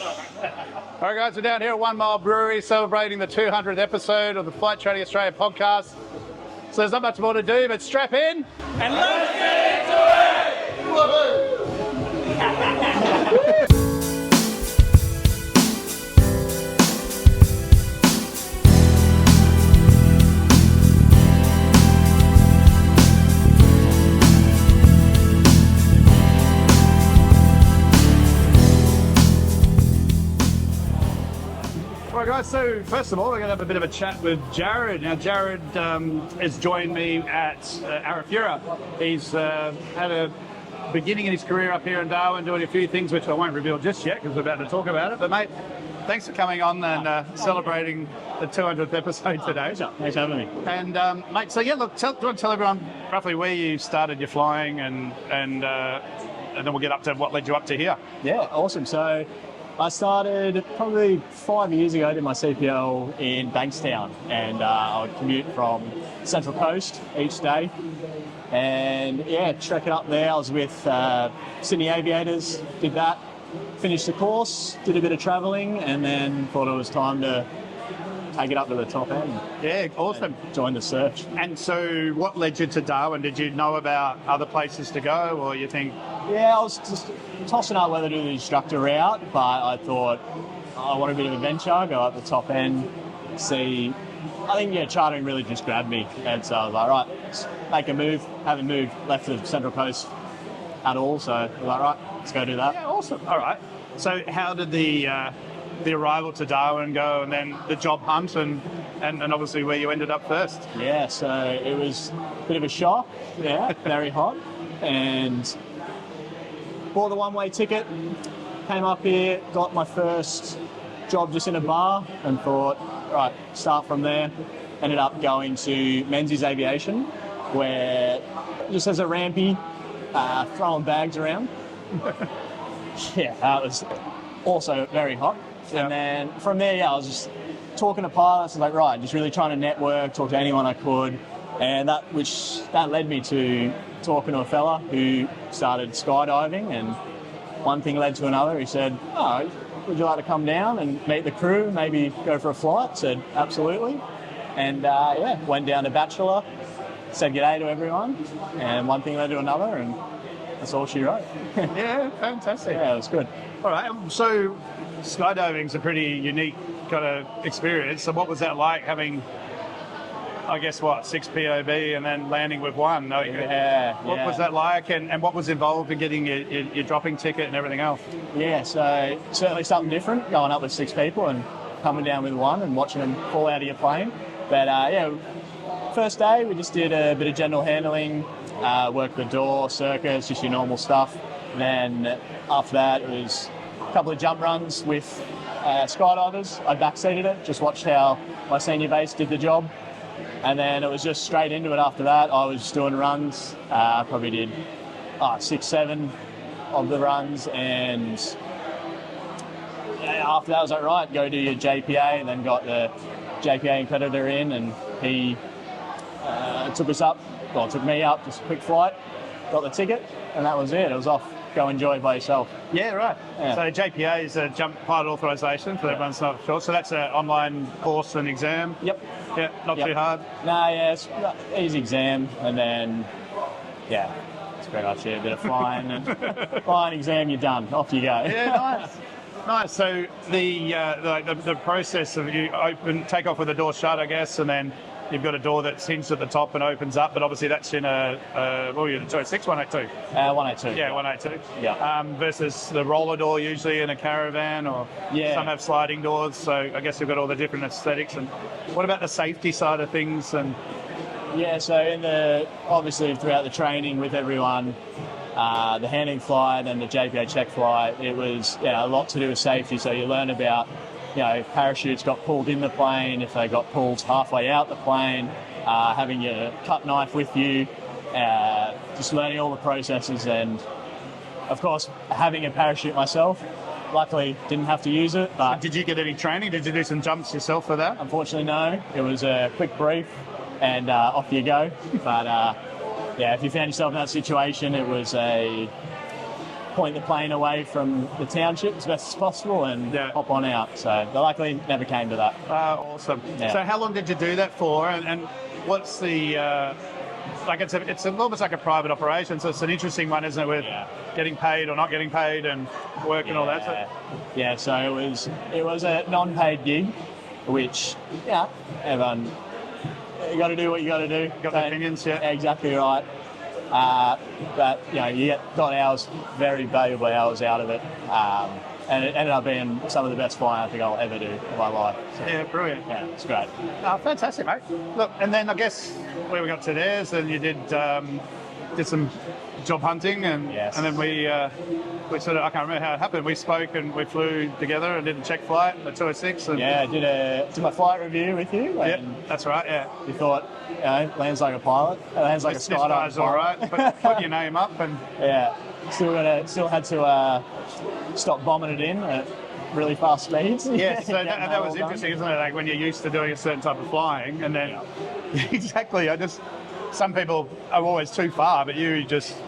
All right, guys, we're down here at One Mile Brewery celebrating the 200th episode of the Flight Training Australia podcast. So there's not much more to do, but strap in and let's get into it! All right, guys, so first of all, we're going to have a bit of a chat with Jared. Now, Jared has joined me at Arafura. He's had a beginning in his career up here in Darwin, doing a few things which I won't reveal just yet because we're about to talk about it. But, mate, thanks for coming on and celebrating the 200th episode today. Thanks for having me. And, mate, so, yeah, look, do you want to tell everyone roughly where you started your flying and then we'll get up to what led you up to here? Yeah, awesome. So I started probably 5 years ago, did my CPL in Bankstown, and I would commute from Central Coast each day. And yeah, trekking up there, I was with Sydney Aviators, did that, finished the course, did a bit of travelling, and then thought it was time to take it up to the top end. Yeah, awesome. Join the search. And so what led you to Darwin? Did you know about other places to go, or you think? Yeah, I was just tossing up whether to do the instructor route, but I thought I want a bit of adventure, go up the top end, see. I think, yeah, chartering really just grabbed me. And so I was like, right, let's make a move. Haven't moved, left the Central Coast at all, so I was like, right, let's go do that. Yeah, awesome. All right. So how did the arrival to Darwin go, and then the job hunt, and obviously where you ended up first? Yeah, so it was a bit of a shock, yeah, very hot, and bought a one-way ticket, came up here, got my first job just in a bar, and thought, right, start from there. Ended up going to Menzies Aviation, where just as a rampy, throwing bags around. Yeah, that was also very hot. Yeah. And then from there, yeah, I was just talking to pilots, like, right, just really trying to network, talk to anyone I could. And that led me to talking to a fella who started skydiving, and one thing led to another. He said, oh, would you like to come down and meet the crew, maybe go for a flight? Said, absolutely. And yeah, went down to Bachelor, said g'day to everyone, and one thing led to another, and that's all she wrote. Yeah, fantastic. Yeah, it was good. All right, so skydiving's a pretty unique kind of experience. So what was that like, having, I guess, 6 POB and then landing with one? What was that like, and what was involved in getting your dropping ticket and everything else? Yeah, so certainly something different, going up with 6 people and coming down with one and watching them fall out of your plane. But yeah, first day we just did a bit of general handling, worked the door, circuits, just your normal stuff. Then after that it was a couple of jump runs with skydivers. I backseated it, just watched how my senior base did the job. And then it was just straight into it after that. I was just doing runs, probably did 6, 7 of the runs, and after that I was like, right, go do your JPA, and then got the JPA competitor in, and he took me up, just a quick flight, got the ticket, and that was it. It was off, go enjoy by yourself. Yeah, right. Yeah. So JPA is a jump pilot authorisation, for everyone's not sure. So that's an online course and exam? Yep. Yeah, not too hard? No, yeah, it's easy exam, and then, yeah, it's pretty much it. A bit of flying, and flying exam, you're done. Off you go. Yeah, nice. Nice. So the process of you take off with the door shut, I guess, and then you've got a door that's hinged at the top and opens up, but obviously that's in a 6, 182? 182. Yeah, 182. Yeah. Versus the roller door usually in a caravan, or some have sliding doors, so I guess you've got all the different aesthetics. And what about the safety side of things? And yeah, so obviously throughout the training with everyone, the handling flight and the JPA check flight, it was a lot to do with safety. So you learn about, if parachutes got pulled in the plane, if they got pulled halfway out the plane, having your cut knife with you, just learning all the processes, and of course having a parachute myself. Luckily didn't have to use it. But did you get any training? Did you do some jumps yourself for that? Unfortunately no. It was a quick brief and off you go. But if you found yourself in that situation, it was point the plane away from the township as best as possible and hop on out. So they luckily never came to that. Awesome. Yeah. So how long did you do that for? And what's the like? It's almost like a private operation, so it's an interesting one, isn't it? With getting paid or not getting paid and work and all that. Yeah. So it was a non-paid gig, which everyone, you got to do what you got to do. Got the opinions, yeah. Exactly right. But you got hours, very valuable hours out of it, and it ended up being some of the best flying I think I'll ever do in my life. So, Yeah, brilliant. Yeah, it's great. Fantastic, mate. Look, and then I guess where we got to there, and you did some job hunting, and Yes. and then we sort of, I can't remember how it happened. We spoke and we flew together and did a check flight, the 206. And Yeah, did my flight review with you. yeah, And that's right. Yeah, you thought, lands like a pilot, lands like this a skydiving guy's all pilot. right. Put your name up and Yeah, still had to stop bombing it in at really fast speeds. yeah. So Getting that all was done. interesting, isn't it? Like when you're used to doing a certain type of flying, and then exactly. Some people are always too far, but you just so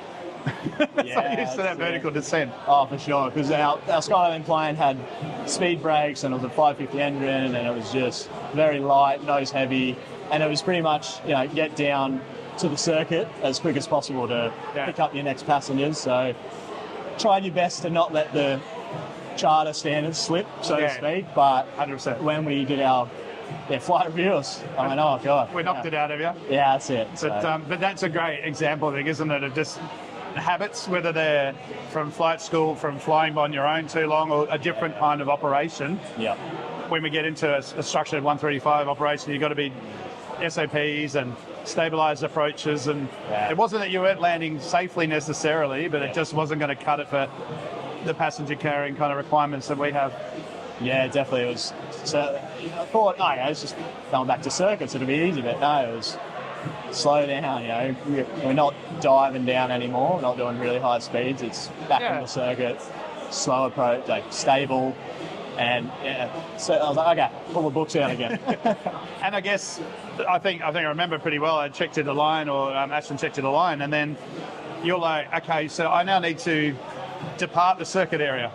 used to that vertical descent. Oh, for sure, because our skydiving plane had speed brakes and it was a 550 engine and it was just very light, nose heavy, and it was pretty much, get down to the circuit as quick as possible to pick up your next passengers. So tried your best to not let the charter standards slip, so to speak, but 100%. when we did our flight reviews, I went, oh God. We knocked it out of you. Yeah, that's it. But that's a great example, I think, isn't it, of just habits, whether they're from flight school, from flying on your own too long, or a different kind of operation. Yeah. When we get into a structured 135 operation, you've got to be SOPs and stabilised approaches, and it wasn't that you weren't landing safely necessarily, but it just wasn't going to cut it for the passenger carrying kind of requirements that we have. Yeah, definitely. It was. So I thought, it's just going back to circuits, it'll be easy, but no, it was slow down. We're not diving down anymore. We're not doing really high speeds. It's back on the circuit, slow approach, like stable, and So I was like, okay, pull the books out again. And I guess I think I remember pretty well. I checked it a line, or Ashton checked it a line, and then you're like, okay, so I now need to depart the circuit area.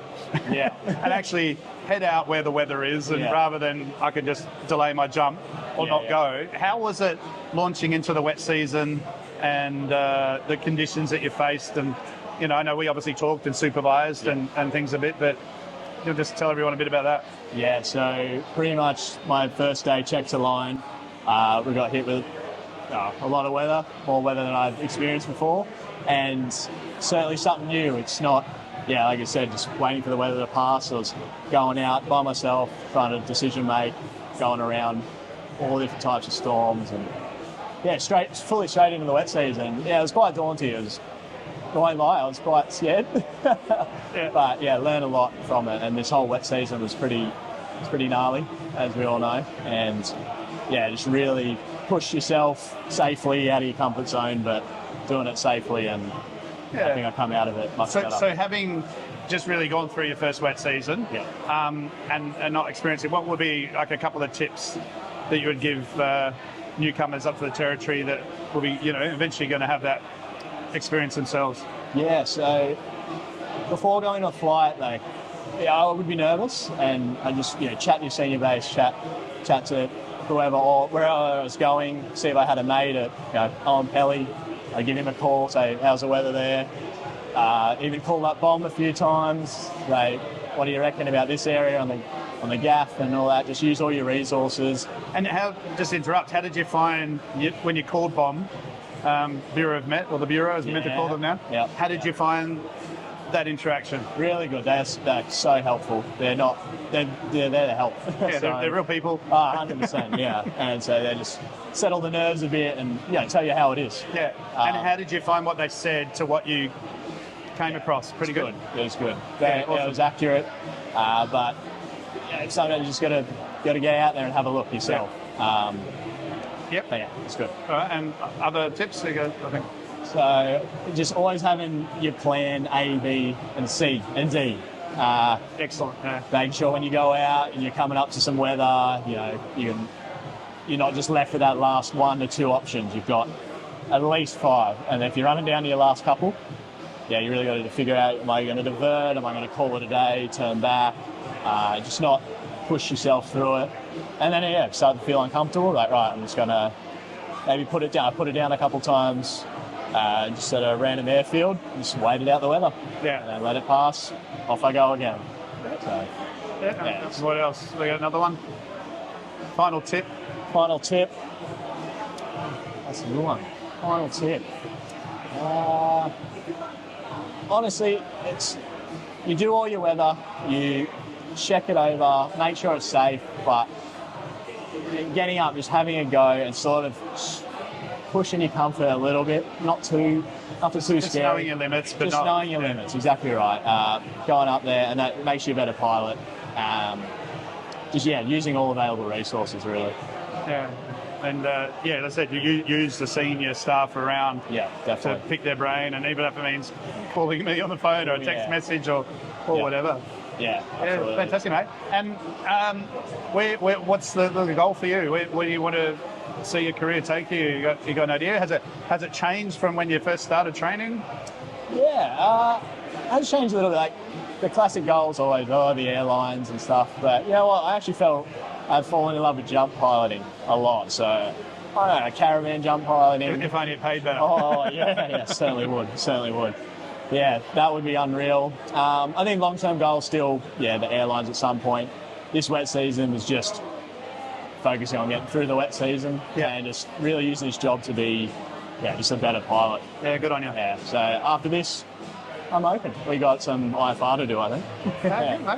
Yeah. And actually head out where the weather is, and rather than I could just delay my jump or not go. How was it launching into the wet season and the conditions that you faced? And I know we obviously talked and supervised and things a bit, but you'll just tell everyone a bit about that. Yeah, so pretty much my first day checked to line. We got hit with a lot of weather, more weather than I've experienced before, and certainly something new. It's not, like I said, just waiting for the weather to pass. I was going out by myself, trying to decision make, going around all different types of storms, and fully straight into the wet season. Yeah, it was quite daunting. I won't lie, I was quite scared. But learned a lot from it, and this whole wet season was pretty gnarly, as we all know, and just really push yourself safely out of your comfort zone, but doing it safely, and I think I come out of it much better. So having just really gone through your first wet season, and not experiencing, what would be like a couple of tips that you would give newcomers up to the territory that will be, eventually going to have that experience themselves? Yeah, so before going on a flight, I would be nervous, and I just chat to your senior base, chat to whoever or wherever I was going, see if I had a mate at on Pelly. I give him a call, say how's the weather there. Even call that bomb a few times. What do you reckon about this area on the gaff and all that? Just use all your resources. And how did you find when you called bomb? Bureau of Met, or the Bureau is meant to call them now. Yeah. How did you find that interaction? Really good. They're so helpful. They're there to help. Yeah, they're real people. 100%. Yeah, and so they just settle the nerves a bit and tell you how it is. Yeah. And how did you find what they said to what you came across? Pretty good. It was good. Awesome. It was accurate, but sometimes you just got to get out there and have a look yourself. Yep. But it's good. All right. And other tips? I think. So just always having your plan A, B, and C and D. Excellent. Yeah. Making sure when you go out and you're coming up to some weather, you're not just left with that last 1 to 2 options. You've got at least 5, and if you're running down to your last couple, yeah, you really got to figure out, am I going to divert? Am I going to call it a day, turn back? Just not push yourself through it. And then, yeah, start to feel uncomfortable. Like, right, I'm just going to maybe put it down. I put it down a couple times, just at a random airfield, just waited out the weather. Yeah. And then let it pass. Off I go again. So, Yeah. What else? We got another one. Final tip. Final tip. That's a good one. Final tip. Honestly, it's you do all your weather, you check it over, make sure it's safe, but getting up, just having a go and sort of pushing your comfort a little bit, nothing too scary. Just knowing your limits, but just knowing your limits, exactly right. Going up there, and that makes you a better pilot. Using all available resources, really. Yeah. And as I said, you use the senior staff around definitely to pick their brain, and even if it means calling me on the phone or a text message or whatever. Yeah, absolutely. Fantastic, mate. And what's the goal for you? Where do you want to see your career take you? You got an idea? Has it changed from when you first started training? Yeah, it has changed a little bit. Like the classic goals always the airlines and stuff, but I actually felt I've fallen in love with jump piloting a lot. So I don't know, caravan jump piloting. If only it paid better. Certainly would. Yeah, that would be unreal. I think long-term goal still, the airlines at some point. This wet season was just focusing on getting through the wet season and just really using this job to be, just a better pilot. Yeah, good on you. Yeah, so after this, I'm open. We got some IFR to do, I think.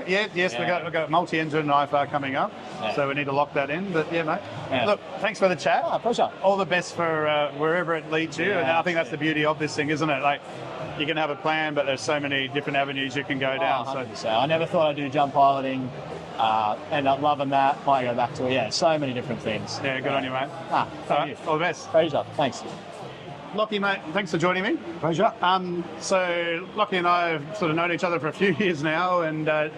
We've got multi-engine IFR coming up, so we need to lock that in. But mate. Yeah. Look, thanks for the chat. Pleasure. All the best for wherever it leads you. And I think that's the beauty of this thing, isn't it? Like, you can have a plan, but there's so many different avenues you can go down. 100%. I never thought I'd do jump piloting. End up loving that. Might go back to it. So many different things. Yeah, good on you, mate. Thank you. All the best. Pleasure. Thanks. Lockie, mate, thanks for joining me. Pleasure. So Lockie and I have sort of known each other for a few years now, and I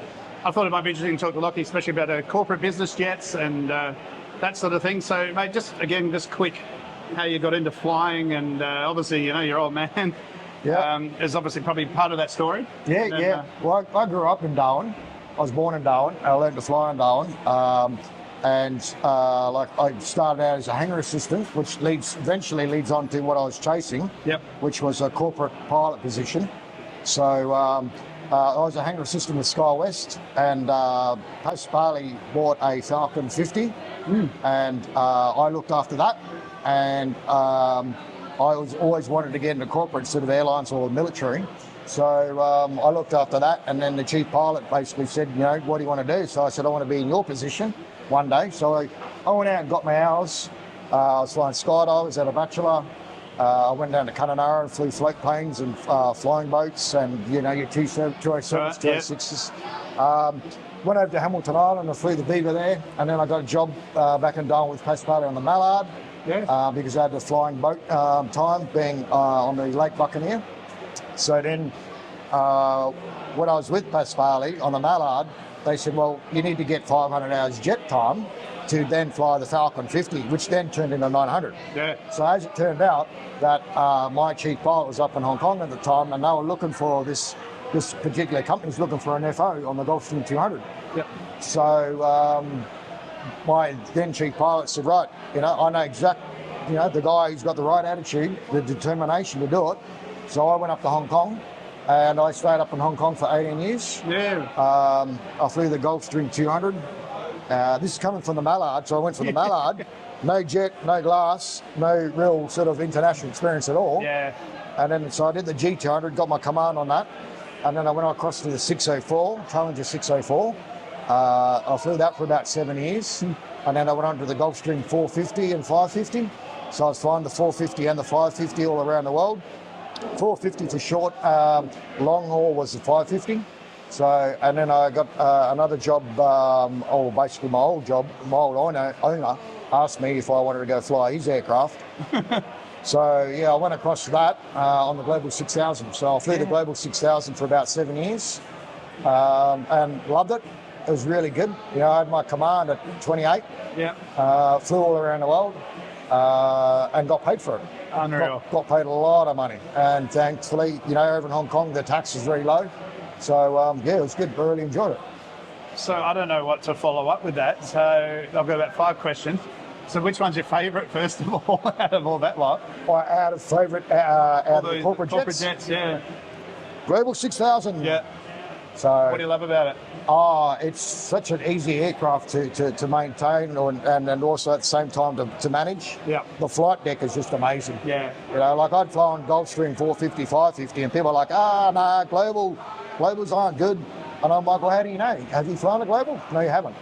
thought it might be interesting to talk to Lockie, especially about corporate business jets and that sort of thing. So, mate, just quick, how you got into flying, and obviously, your old man is obviously probably part of that story. Well, I grew up in Darwin. I was born in Darwin. I learned to fly in Darwin. I started out as a hangar assistant, which eventually leads on to what I was chasing, which was a corporate pilot position. So I was a hangar assistant with SkyWest, and Pasquale bought a Falcon 50, and I looked after that. And I always wanted to get into corporate instead of airlines or military. So I looked after that, and then the chief pilot basically said, what do you want to do? So I said, I want to be in your position one day. So I went out and got my hours. I was flying skydivers at a bachelor. I went down to Kununurra and flew float planes and flying boats and, your 207s, 206s. Went over to Hamilton Island and flew the Beaver there. And then I got a job back in Darwin with Pasquale on the Mallard because I had the flying boat time being on the Lake Buccaneer. So then when I was with Pasquale on the Mallard, they said, well, you need to get 500 hours jet time to then fly the Falcon 50, which then turned into 900. So as it turned out, that my chief pilot was up in Hong Kong at the time, and they were looking for this particular company was looking for an FO on the Gulfstream 200. So my then chief pilot said, right, I know the guy who's got the right attitude, the determination to do it. So I went up to Hong Kong, and I stayed up in Hong Kong for 18 years. I flew the Gulfstream 200. This is coming from the Mallard, so I went from the Mallard, no jet, no glass, no real sort of international experience at all. And then so I did the G200, got my command on that, and then I went across to the 604, Challenger 604. I flew that for about 7 years, and then I went on to the Gulfstream 450 and 550. So I was flying the 450 and the 550 all around the world. 450 for short, long haul was the 550. So, and then I got another job, basically my old owner asked me if I wanted to go fly his aircraft. So I went across to that on the Global 6000. So I flew the Global 6000 for about 7 years and loved it. It was really good. I had my command at 28. Flew all around the world and got paid for it. Unreal. Got paid a lot of money, and thankfully, over in Hong Kong, the tax is very low. So yeah, it was good. I really enjoyed it. So I don't know what to follow up with that. So I've got about 5 questions. So which one's your favourite, first of all, out of all that lot? Out of favourite, out of the corporate jets, yeah. Global 6000. Yeah. So What do you love about it? it's such an easy aircraft to maintain and also at the same time to manage. Yeah. The flight deck is just amazing. Yeah. Like I'd fly on Gulfstream 450, 550, and people are like, no, globals aren't good. And I'm like, well, how do you know? Have you flown a global? No, you haven't.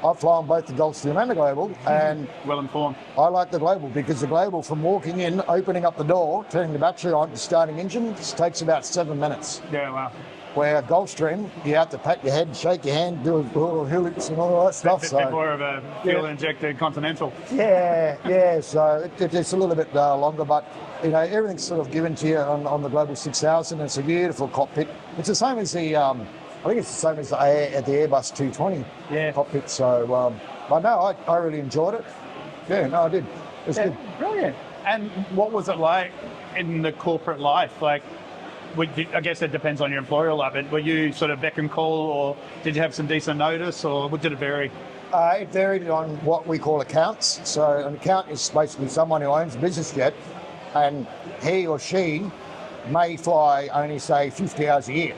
I've flown both the Gulfstream and the global, and Well informed. I like the global because the global, from walking in, opening up the door, turning the battery on, starting engine, just takes about 7 minutes. Yeah, wow. Where Gulfstream, you have to pat your head, shake your hand, do little hillocks and all that stuff. Bit more of a fuel-injected Continental. Yeah. So it's a little bit longer, but everything's sort of given to you on the Global 6000. It's a beautiful cockpit. It's the same as the I think it's the same as the Airbus 220 cockpit. So, but no, I really enjoyed it. Yeah, no, I did. It was good. Brilliant. And what was it like in the corporate life? Like, I guess it depends on your employer a lot, but were you sort of beck and call, or did you have some decent notice, or did it vary? It varied on what we call accounts. So an account is basically someone who owns a business jet, and he or she may fly only, say, 50 hours a year.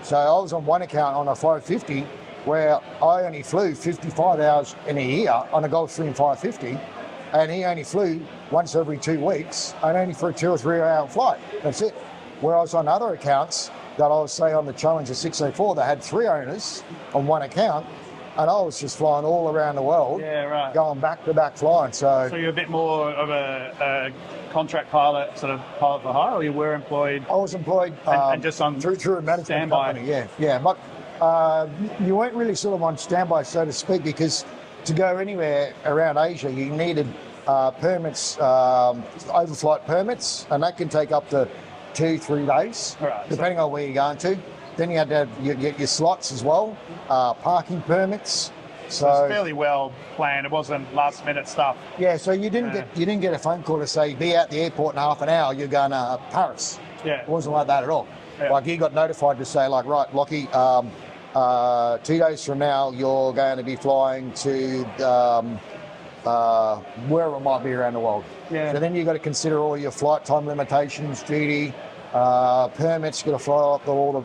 So I was on one account on a 550 where I only flew 55 hours in a year on a Gulfstream 550, and he only flew once every 2 weeks and only for a 2 or 3 hour flight. That's it. Whereas on other accounts that I was, say, on the Challenger 604, they had 3 owners on one account, and I was just flying all around the world, going back-to-back flying. So you're a bit more of a contract pilot, sort of pilot for hire, or you were employed? I was employed and just on through a management standby. company. Yeah. But you weren't really sort of on standby, so to speak, because to go anywhere around Asia, you needed permits, overflight permits, and that can take up to 2-3 days, depending on where you're going to. Then you had to have your slots as well, parking permits. So it's fairly well planned. It wasn't last minute stuff. Yeah, so you didn't get a phone call to say be at the airport in half an hour. You're going to Paris. Yeah, it wasn't like that at all. Yeah. Like you got notified to say like, right, Lockie, 2 days from now you're going to be flying to wherever it might be around the world. Yeah. So then you got to consider all your flight time limitations, duty, permits. You got to fly up all the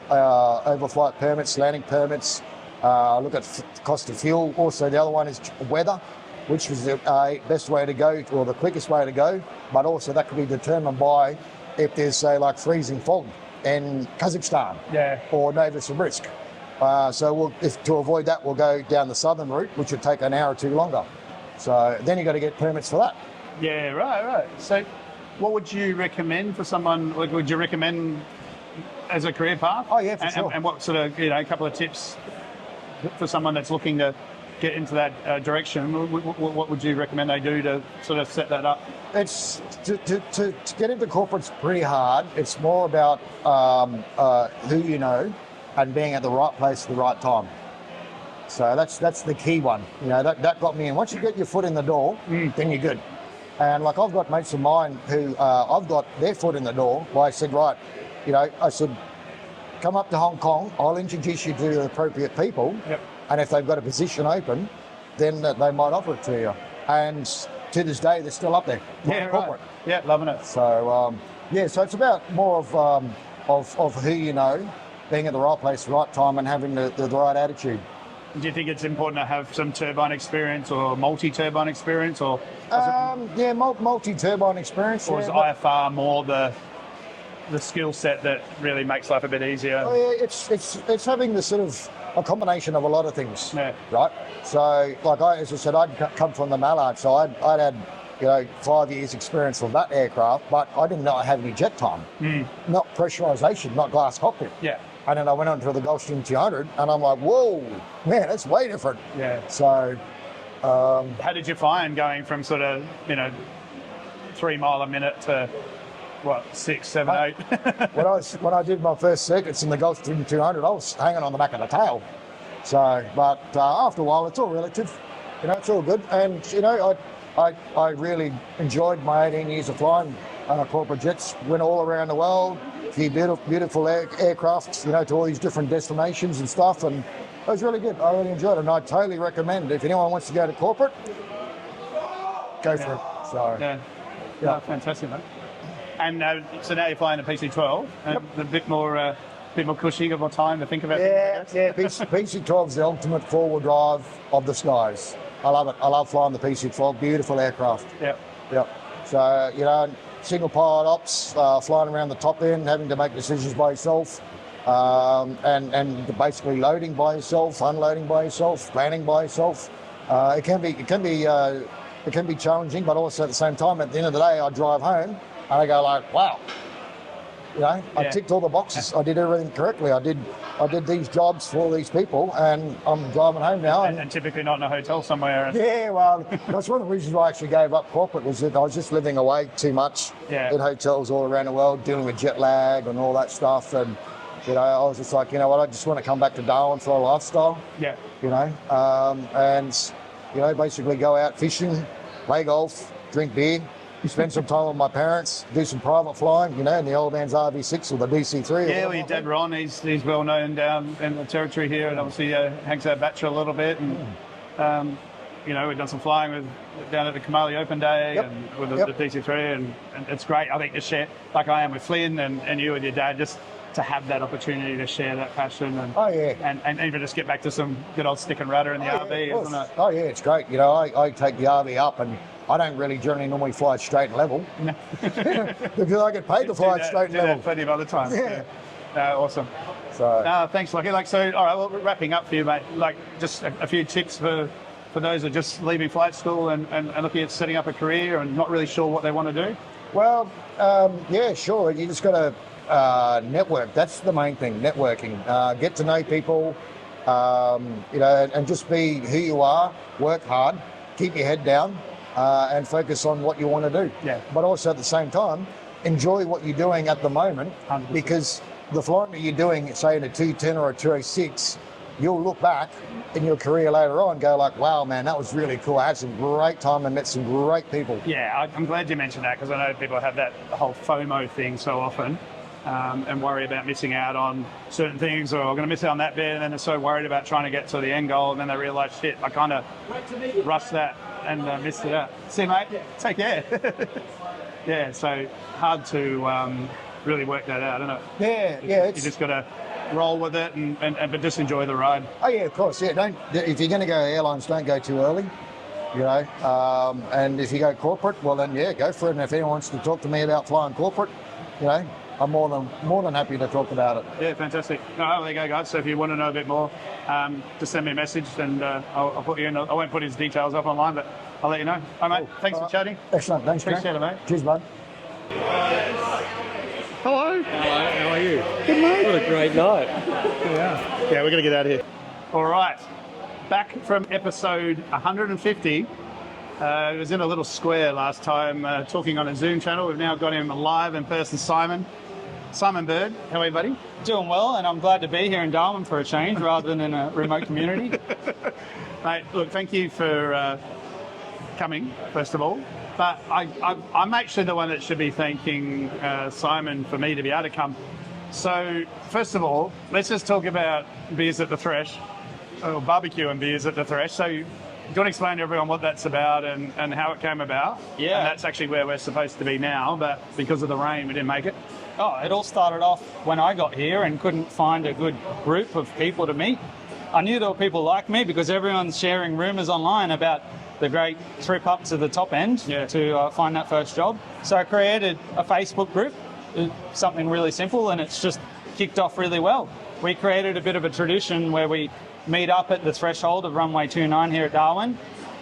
overflight permits, landing permits. Look at cost of fuel. Also, the other one is weather, which was the best way to go, or the quickest way to go. But also that could be determined by if there's, say, like freezing fog in Kazakhstan or Novosibirsk. So to avoid that, we'll go down the southern route, which would take an hour or 2 longer. So then you got to get permits for that. Yeah, right. So what would you recommend for someone, like would you recommend as a career path? Oh yeah, for sure. And what sort of, a couple of tips for someone that's looking to get into that direction, what would you recommend they do to sort of set that up? It's to get into corporate's pretty hard. It's more about who you know and being at the right place at the right time. So that's the key one. That got me in. Once you get your foot in the door, then you're good. And like I've got mates of mine who I've got their foot in the door. Well, I said, right, I said, come up to Hong Kong. I'll introduce you to the appropriate people. Yep. And if they've got a position open, then they might offer it to you. And to this day, they're still up there. Yeah, corporate. Right. Yeah, loving it. So so it's about more of who you know, being at the right place, right time, and having the right attitude. Do you think it's important to have some turbine experience or multi-turbine experience, or? Multi-turbine experience. Or is IFR more the skill set that really makes life a bit easier? Oh, yeah, it's having the sort of a combination of a lot of things, yeah. Right? So, like as I said, I'd come from the Mallard, so I'd had 5 years experience on that aircraft, but I didn't know I had any jet time, not pressurization, not glass cockpit. Yeah. And then I went on to the Gulfstream 200, and I'm like, whoa, man, that's way different. Yeah. So, how did you find going from sort of 3 mile a minute to what 6, 7, 8? when I did my first circuits in the Gulfstream 200, I was hanging on the back of the tail. So, but after a while, it's all relative. It's all good. And I really enjoyed my 18 years of flying. corporate jets. Went all around the world, a few beautiful aircrafts, to all these different destinations and stuff. And it was really good. I really enjoyed it. And I totally recommend it. If anyone wants to go to corporate, go for it. So, yeah, fantastic, mate. And so now you're flying a PC-12, and a bit more cushy, got more time to think about things. PC-12 is the ultimate forward drive of the skies. I love it. I love flying the PC-12. Beautiful aircraft. Yep. So, single pilot ops, flying around the top end, having to make decisions by yourself, and basically loading by yourself, unloading by yourself, planning by yourself. It can be challenging, but also at the same time, at the end of the day, I drive home and I go like, wow. I ticked all the boxes. I did everything correctly. I did these jobs for these people, and I'm driving home now. And typically not in a hotel somewhere. Yeah, well, that's one of the reasons why I actually gave up corporate, was that I was just living away too much in hotels all around the world, dealing with jet lag and all that stuff. And, I was just like, I just want to come back to Darwin for a lifestyle. Yeah. And, basically go out fishing, play golf, drink beer, spend some time with my parents, do some private flying, in the old man's RV6 or the DC3. Yeah, well, your dad Ron, he's well known down in the territory here, and obviously hangs out Bachelor a little bit, and we've done some flying down at the Kamali Open Day and with the DC3, and it's great. I think to share, like I am with Flynn and you and your dad, just to have that opportunity to share that passion and even just get back to some good old stick and rudder in the RV, isn't it? Oh yeah, it's great. I take the RV up, and I don't really generally normally fly it straight and level. No. Because I get paid to fly it straight and level. Plenty of other times. Yeah. Awesome. So thanks, Lockie. All right, well, wrapping up for you, mate. Just a few tips for those who are just leaving flight school and looking at setting up a career and not really sure what they want to do. Well, sure. You just got to network. That's the main thing. Networking. Get to know people. And just be who you are. Work hard. Keep your head down. And focus on what you want to do. Yeah. But also at the same time, enjoy what you're doing at the moment, 100%. Because the flying that you're doing, say in a 210 or a 206, you'll look back in your career later on and go like, wow, man, that was really cool. I had some great time and met some great people. Yeah, I'm glad you mentioned that, because I know people have that whole FOMO thing so often. And worry about missing out on certain things, or I'm going to miss out on that bit, and then they're so worried about trying to get to the end goal, and then they realise, shit, I kind of rushed that and missed it out. See, mate, take care. Yeah, so hard to really work that out, isn't it? Yeah. You just got to roll with it but just enjoy the ride. Oh yeah, of course. Yeah, if you're going to go airlines, don't go too early. And if you go corporate, well then go for it. And if anyone wants to talk to me about flying corporate, I'm more than happy to talk about it. Yeah, fantastic. There you go, guys. So if you want to know a bit more, just send me a message, and I'll put you in. I won't put his details up online, but I'll let you know. All right, mate. Cool. Thanks for chatting. Excellent. Thanks, Appreciate it, mate. Cheers, bud. Hello. How are you? Good, mate. What a great night. Yeah, we're going to get out of here. All right. Back from episode 150. It was in a little square last time, talking on a Zoom channel. We've now got him live in person, Simon Bird. How are you, buddy? Doing well, and I'm glad to be here in Darwin for a change rather than in a remote community. Mate, look, thank you for coming, first of all. But I'm actually the one that should be thanking Simon for me to be able to come. So, first of all, let's just talk about beers at the Thresh, or barbecue and beers at the Thresh. So, do you want to explain to everyone what that's about and how it came about? Yeah. And that's actually where we're supposed to be now, but because of the rain, we didn't make it. Oh, it all started off when I got here and couldn't find a good group of people to meet. I knew there were people like me because everyone's sharing rumours online about the great trip up to the top end to find that first job. So I created a Facebook group, something really simple, and it's just kicked off really well. We created a bit of a tradition where we meet up at the threshold of runway 29 here at Darwin,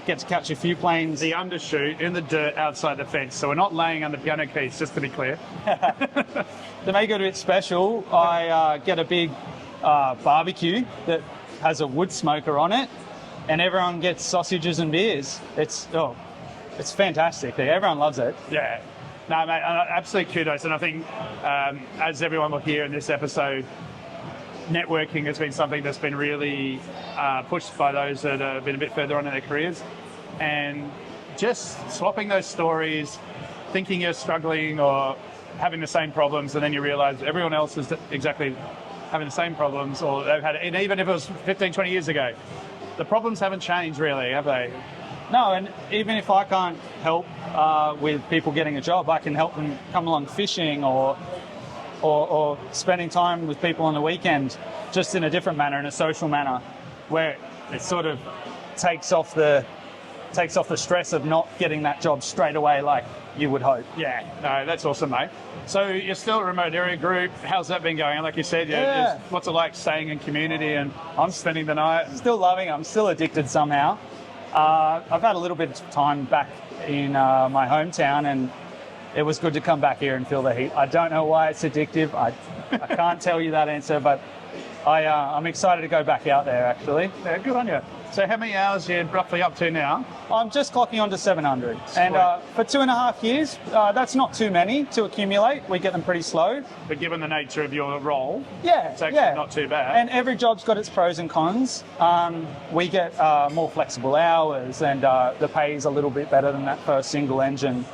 get to catch a few planes. The undershoot in the dirt outside the fence, so we're not laying under piano keys, just to be clear. To make it a bit special, I get a big barbecue that has a wood smoker on it, and everyone gets sausages and beers. It's fantastic. Everyone loves it. Yeah. No, mate, absolute kudos. And I think, as everyone will hear in this episode, networking has been something that's been really pushed by those that have been a bit further on in their careers. And just swapping those stories, thinking you're struggling or having the same problems, and then you realise everyone else is exactly having the same problems, or they've had it, and even if it was 15, 20 years ago, the problems haven't changed really, have they? No, and even if I can't help with people getting a job, I can help them come along fishing or spending time with people on the weekend, just in a different manner, in a social manner, where it sort of takes off the stress of not getting that job straight away like you would hope. Yeah, no, that's awesome, mate. So you're still a remote area group. How's that been going? Like you said, what's it like staying in community and I'm spending the night? Still loving it. I'm still addicted somehow. I've had a little bit of time back in my hometown, and it was good to come back here and feel the heat. I don't know why it's addictive. I can't tell you that answer, but I'm excited to go back out there, actually. Yeah, good on you. So how many hours are you roughly up to now? I'm just clocking on to 700. Sweet. And for 2.5 years, that's not too many to accumulate. We get them pretty slow. But given the nature of your role, yeah, it's actually not too bad. And every job's got its pros and cons. We get more flexible hours, and the pay is a little bit better than that first single engine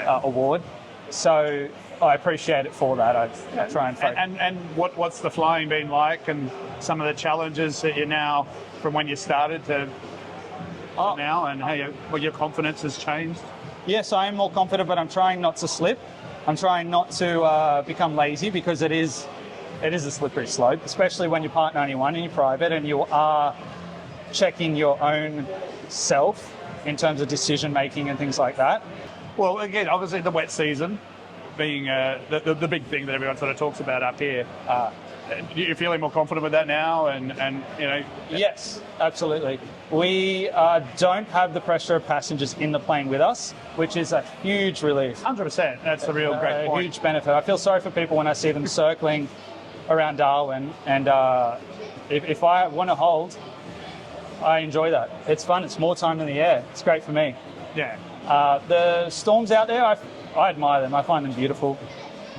award. So I appreciate it for that. I try and focus. And what's the flying been like, and some of the challenges that you're now, from when you started to now, and how your confidence has changed? Yes, I am more confident, but I'm trying not to slip. I'm trying not to become lazy, because it is a slippery slope, especially when you're part 91 and you're private and you are checking your own self in terms of decision making and things like that. Well, again, obviously the wet season being the big thing that everyone sort of talks about up here. You're feeling more confident with that now, and you know? Yes, absolutely. We don't have the pressure of passengers in the plane with us, which is a huge relief. 100%. That's a real great point. Huge benefit. I feel sorry for people when I see them circling around Darwin, and if I want to hold, I enjoy that. It's fun. It's more time in the air. It's great for me. Yeah. The storms out there, I admire them. I find them beautiful.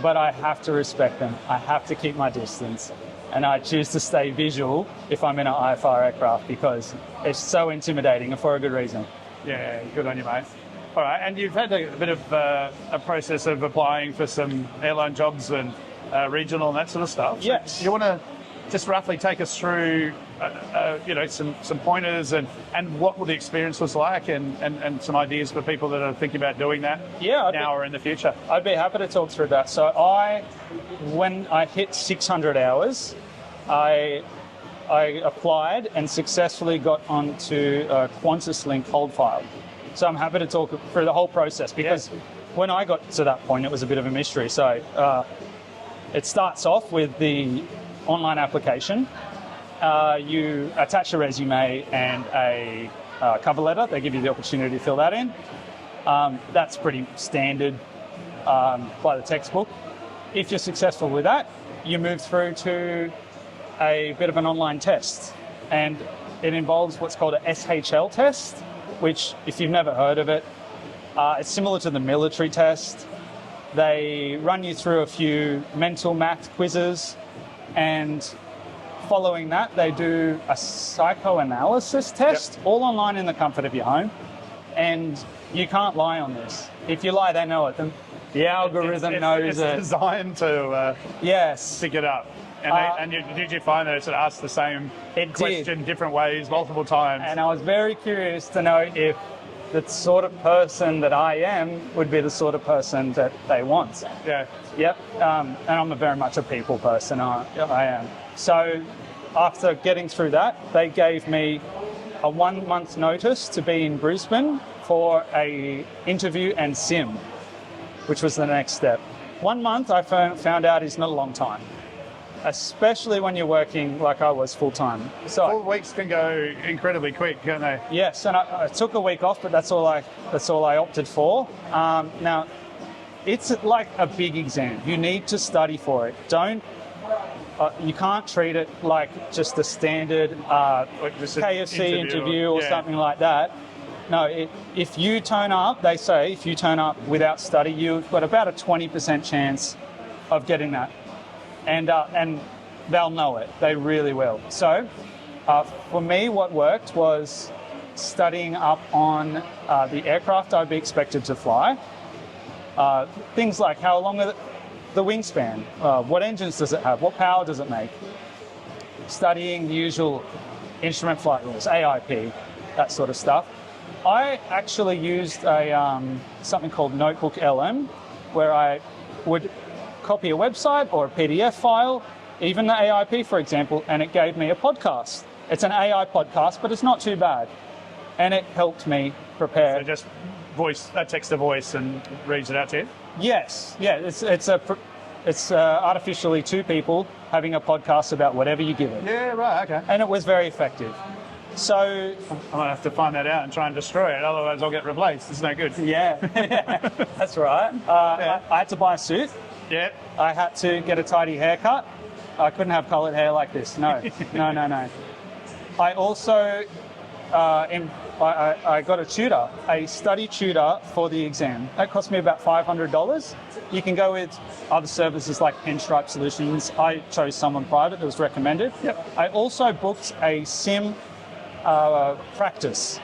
But I have to respect them. I have to keep my distance. And I choose to stay visual if I'm in an IFR aircraft, because it's so intimidating, and for a good reason. Yeah, good on you, mate. All right, and you've had a bit of a process of applying for some airline jobs and regional and that sort of stuff. Yes. So you want to just roughly take us through, some pointers and what the experience was like, and some ideas for people that are thinking about doing that now or in the future. I'd be happy to talk through that. So when I hit 600 hours, I applied and successfully got onto a Qantas Link hold file. So I'm happy to talk through the whole process, because when I got to that point, it was a bit of a mystery. So it starts off with the online application. You attach a resume and a cover letter. They give you the opportunity to fill that in. That's pretty standard by the textbook. If you're successful with that, you move through to a bit of an online test, and it involves what's called a SHL test, which, if you've never heard of it, it's similar to the military test. They run you through a few mental math quizzes, and following that, they do a psychoanalysis test, all online in the comfort of your home. And you can't lie on this. If you lie, they know it. The algorithm knows it. It's designed to pick it up. And did you find that it sort of asked the same question different ways, multiple times? And I was very curious to know if the sort of person that I am would be the sort of person that they want. Yeah. Yep. And I'm very much a people person. I am. So after getting through that, they gave me a 1 month notice to be in Brisbane for a interview and sim, which was the next step. 1 month, I found out, is not a long time, especially when you're working like I was full time. So 4 weeks can go incredibly quick, can't they? Yes, and I took a week off, but that's all I opted for. Now, it's like a big exam. You need to study for it. You can't treat it like just a standard KFC interview or something like that. No, if you turn up, they say, if you turn up without study, you've got about a 20% chance of getting that. And they'll know it. They really will. So for me, what worked was studying up on the aircraft I'd be expected to fly, Things like how long are the wingspan, what engines does it have, what power does it make, studying the usual instrument flight rules, AIP, that sort of stuff. I actually used something called Notebook LM, where I would copy a website or a PDF file, even the AIP, for example, and it gave me a podcast. It's an AI podcast, but it's not too bad. And it helped me prepare. So just text to voice and reads it out to you? Yes, yeah, it's artificially two people having a podcast about whatever you give it. Yeah, right, okay. And it was very effective. So I might have to find that out and try and destroy it, otherwise I'll get replaced. It's no good. yeah, that's right. I had to buy a suit. Yeah. I had to get a tidy haircut. I couldn't have coloured hair like this. No, no. I also I got a tutor, a study tutor for the exam. That cost me about $500. You can go with other services like Pinstripe Solutions. I chose someone private that was recommended. Yep. I also booked a sim practice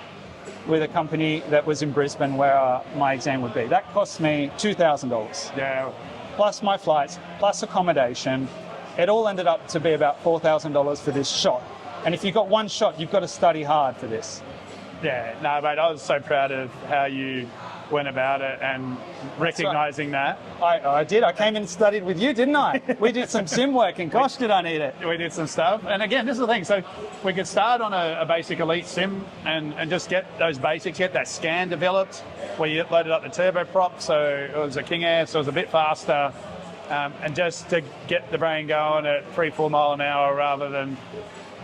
with a company that was in Brisbane where my exam would be. That cost me $2,000. Yeah. Plus my flights, plus accommodation. It all ended up to be about $4,000 for this shot. And if you've got one shot, you've got to study hard for this. Yeah, no, mate, I was so proud of how you went about it and recognising that. I did. I came in and studied with you, didn't I? We did some sim work, and gosh, did I need it. We did some stuff. And again, this is the thing. So we could start on a basic elite sim and just get those basics, get that scan developed where you loaded up the turboprop. So it was a King Air, so it was a bit faster. And just to get the brain going at 3-4 mile an hour rather than,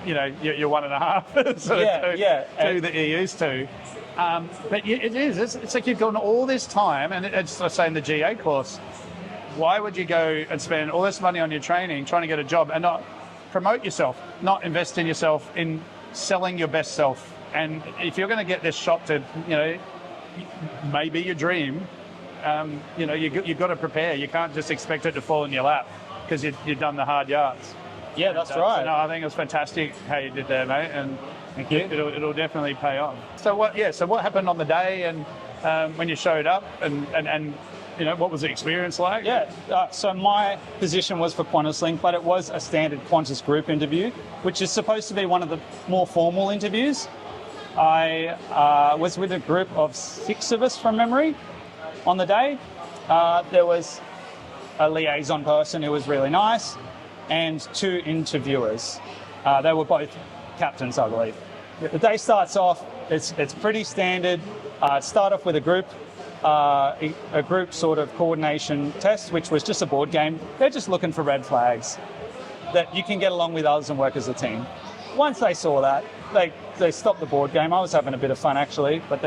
your 1.5 sort of two that you're used to. But it is. It's like you've gone all this time, and it's like saying the GA course. Why would you go and spend all this money on your training, trying to get a job, and not promote yourself, not invest in yourself, in selling your best self? And if you're going to get this shot to, maybe your dream, you've got to prepare. You can't just expect it to fall in your lap because you've done the hard yards. Yeah, that's right. So, no, I think it was fantastic how you did there, mate, and thank you. It'll definitely pay off. So what happened on the day and when you showed up and what was the experience like? Yeah, so my position was for QantasLink, but it was a standard Qantas group interview, which is supposed to be one of the more formal interviews. I was with a group of 6 of us from memory on the day. There was a liaison person who was really nice, and 2 interviewers. They were both captains, I believe. The day starts off, it's pretty standard. Start off with a group sort of coordination test, which was just a board game. They're just looking for red flags, that you can get along with others and work as a team. Once they saw that, they stopped the board game. I was having a bit of fun actually, but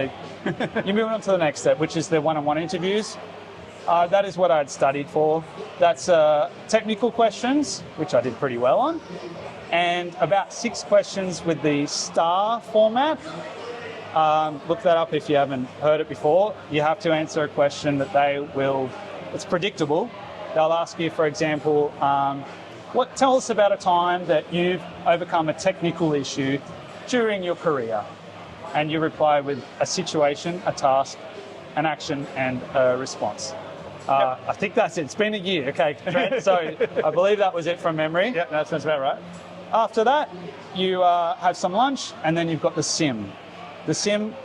you move on to the next step, which is the one-on-one interviews. That is what I had studied for. That's technical questions, which I did pretty well on, and about 6 questions with the STAR format. Look that up if you haven't heard it before. You have to answer a question that it's predictable. They'll ask you, for example, tell us about a time that you've overcome a technical issue during your career. And you reply with a situation, a task, an action, and a response. I think that's it. It's been a year, okay, Trent? So I believe that was it from memory. Yeah, that sounds about right. After that, you have some lunch, and then you've got the sim. The sim,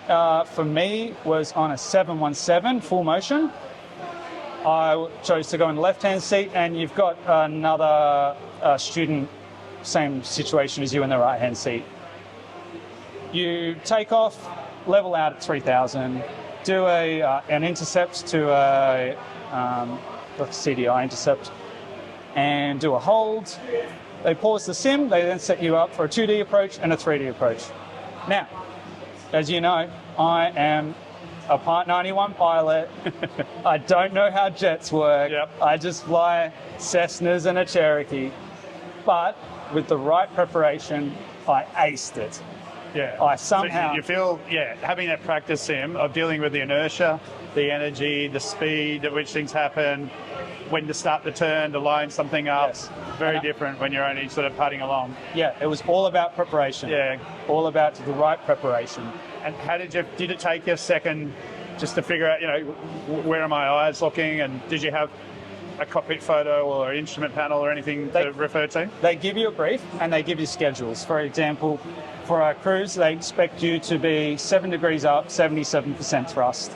for me, was on a 717 full motion. I chose to go in the left-hand seat, and you've got another student, same situation as you in the right-hand seat. You take off, level out at 3,000, do an intercept to a CDI intercept, and do a hold. They pause the sim, they then set you up for a 2D approach and a 3D approach. Now, as you know, I am a Part 91 pilot. I don't know how jets work. Yep. I just fly Cessnas and a Cherokee. But with the right preparation, I aced it. Yeah. I somehow... So you feel, having that practice sim of dealing with the inertia, the energy, the speed at which things happen, when to start the turn, to line something up. Yes. Very different when you're only sort of putting along. Yeah, it was all about preparation. Yeah. All about the right preparation. And how did it take you a second just to figure out, where are my eyes looking, and did you have a cockpit photo or an instrument panel or anything to refer to? They give you a brief and they give you schedules. For example, for our cruise, they expect you to be 7 degrees up, 77% thrust.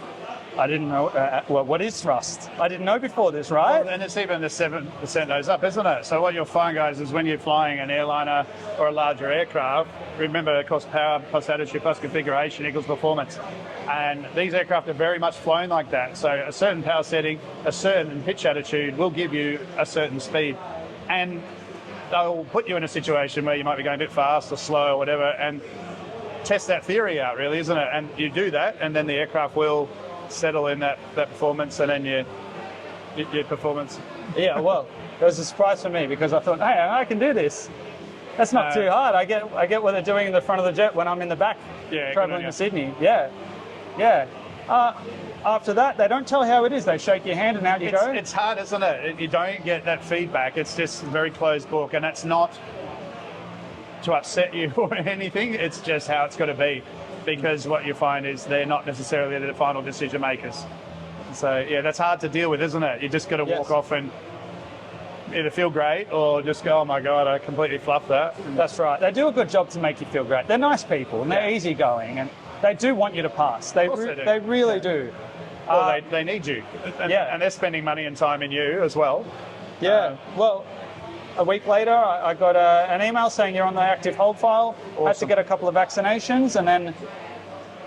I didn't know, what is thrust? I didn't know before this, right? Well, and it's even the 7% nose up, isn't it? So what you'll find, guys, is when you're flying an airliner or a larger aircraft, remember, of course, power plus attitude plus configuration equals performance. And these aircraft are very much flown like that. So a certain power setting, a certain pitch attitude will give you a certain speed. And they'll put you in a situation where you might be going a bit fast or slow or whatever, and test that theory out, really, isn't it? And you do that, and then the aircraft will settle in that performance, and then your performance. Yeah, well, it was a surprise for me because I thought, hey, I can do this. That's not too hard. I get what they're doing in the front of the jet when I'm in the back traveling to Sydney. Yeah. After that, they don't tell how it is. They shake your hand and out you go. It's hard, isn't it? You don't get that feedback. It's just a very closed book, and that's not to upset you or anything. It's just how it's got to be, because what you find is they're not necessarily the final decision makers. So yeah, that's hard to deal with, isn't it? You just got to walk off and either feel great or just go, oh my God, I completely fluffed that. That's right. They do a good job to make you feel great. They're nice people and they're easygoing, and they do want you to pass. They really do. Well, they need you. And they're spending money and time in you as well. Yeah. Well, a week later, I got an email saying you're on the active hold file. Awesome. I had to get a couple of vaccinations, and then,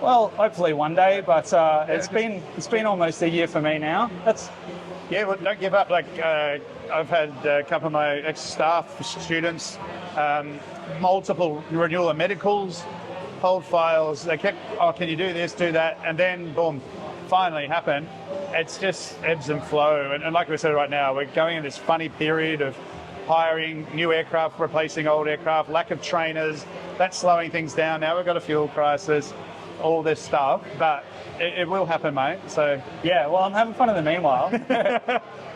well, hopefully one day. But it's been almost a year for me now. Well, don't give up. Like I've had a couple of my ex-staff, students, multiple renewal of medicals, hold files. They kept, can you do this, do that, and then boom, finally happened. It's just ebbs and flow, and like we said, right now we're going in this funny period of hiring new aircraft, replacing old aircraft, lack of trainers. That's slowing things down. Now we've got a fuel crisis, all this stuff, but it will happen, mate. So yeah, well, I'm having fun in the meanwhile.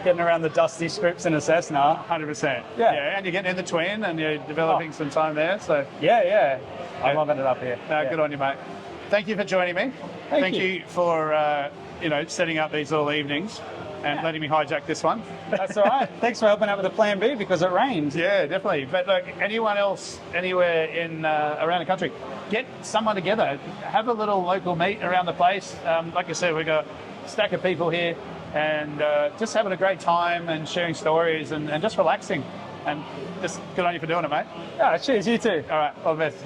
Getting around the dusty strips in a Cessna. 100%. Yeah, and you're getting in the twin and you're developing some time there. So yeah. I'm loving it up here. Good on you, mate. Thank you for joining me. Thank you for setting up these little evenings and letting me hijack this one. That's all right. Thanks for helping out with the plan B because it rained. Yeah, definitely. But look, anyone else anywhere in around the country, get someone together. Have a little local meet around the place. Like I said, we've got a stack of people here and just having a great time and sharing stories and just relaxing. And just good on you for doing it, mate. Yeah, cheers, you too. All right, all the best.